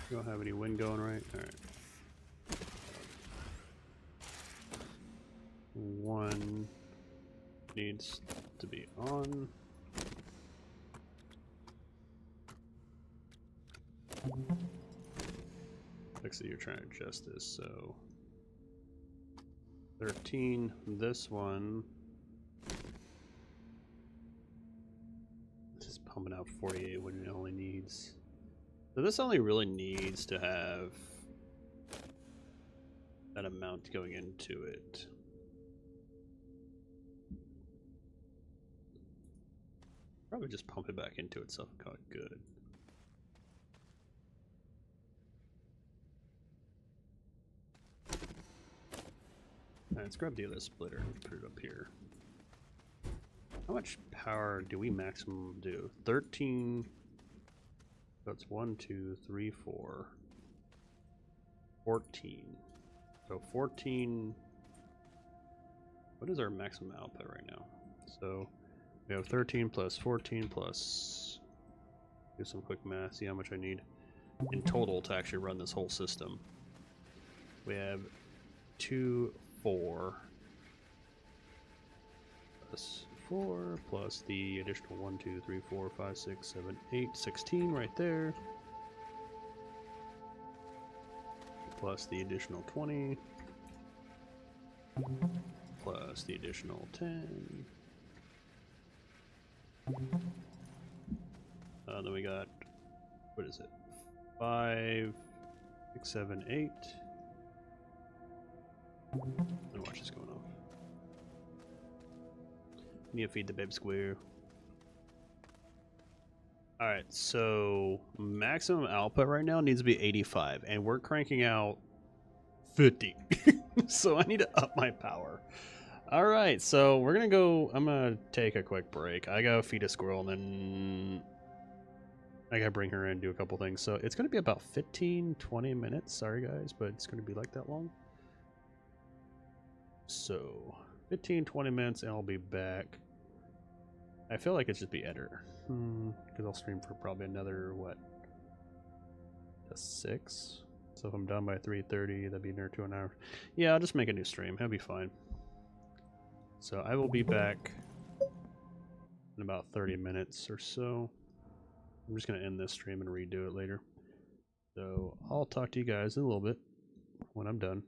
You don't have any wind going, right? All right. One needs to be on. Actually, you're trying to adjust this, so 13. This one. This is pumping out 48 when it only needs. So this only really needs to have that amount going into it. Probably just pump it back into itself and call it good. Alright, let's grab the other splitter and put it up here. How much power do we maximum do? 13. That's 1, 2, 3, 4. 14. So 14. What is our maximum output right now? So we have 13 plus 14 plus. Do some quick math, see how much I need in total to actually run this whole system. We have 2, 4 plus 4 plus the additional 1, 2, 3, 4, 5, 6, 7, 8, 16 right there. Plus the additional 20. Plus the additional 10. Then we got, what is it? 5, 6, 7, 8. And watch this going off. Need to feed the babe square. Alright, so maximum output right now needs to be 85, and we're cranking out 50. So I need to up my power. Alright, so we're gonna go. I'm gonna take a quick break. I gotta feed a squirrel, and then I gotta bring her in and do a couple things. So it's gonna be about 15-20 minutes. Sorry guys, but it's gonna be like that long. So 15-20 minutes and I'll be back. I feel like it's just be editor because I'll stream for probably another what, a 6. So if I'm done by 3:30, that'd be near to an hour. Yeah, I'll just make a new stream. That'll be fine. So I will be back in about 30 minutes or so. I'm just gonna end this stream and redo it later. So I'll talk to you guys in a little bit when I'm done.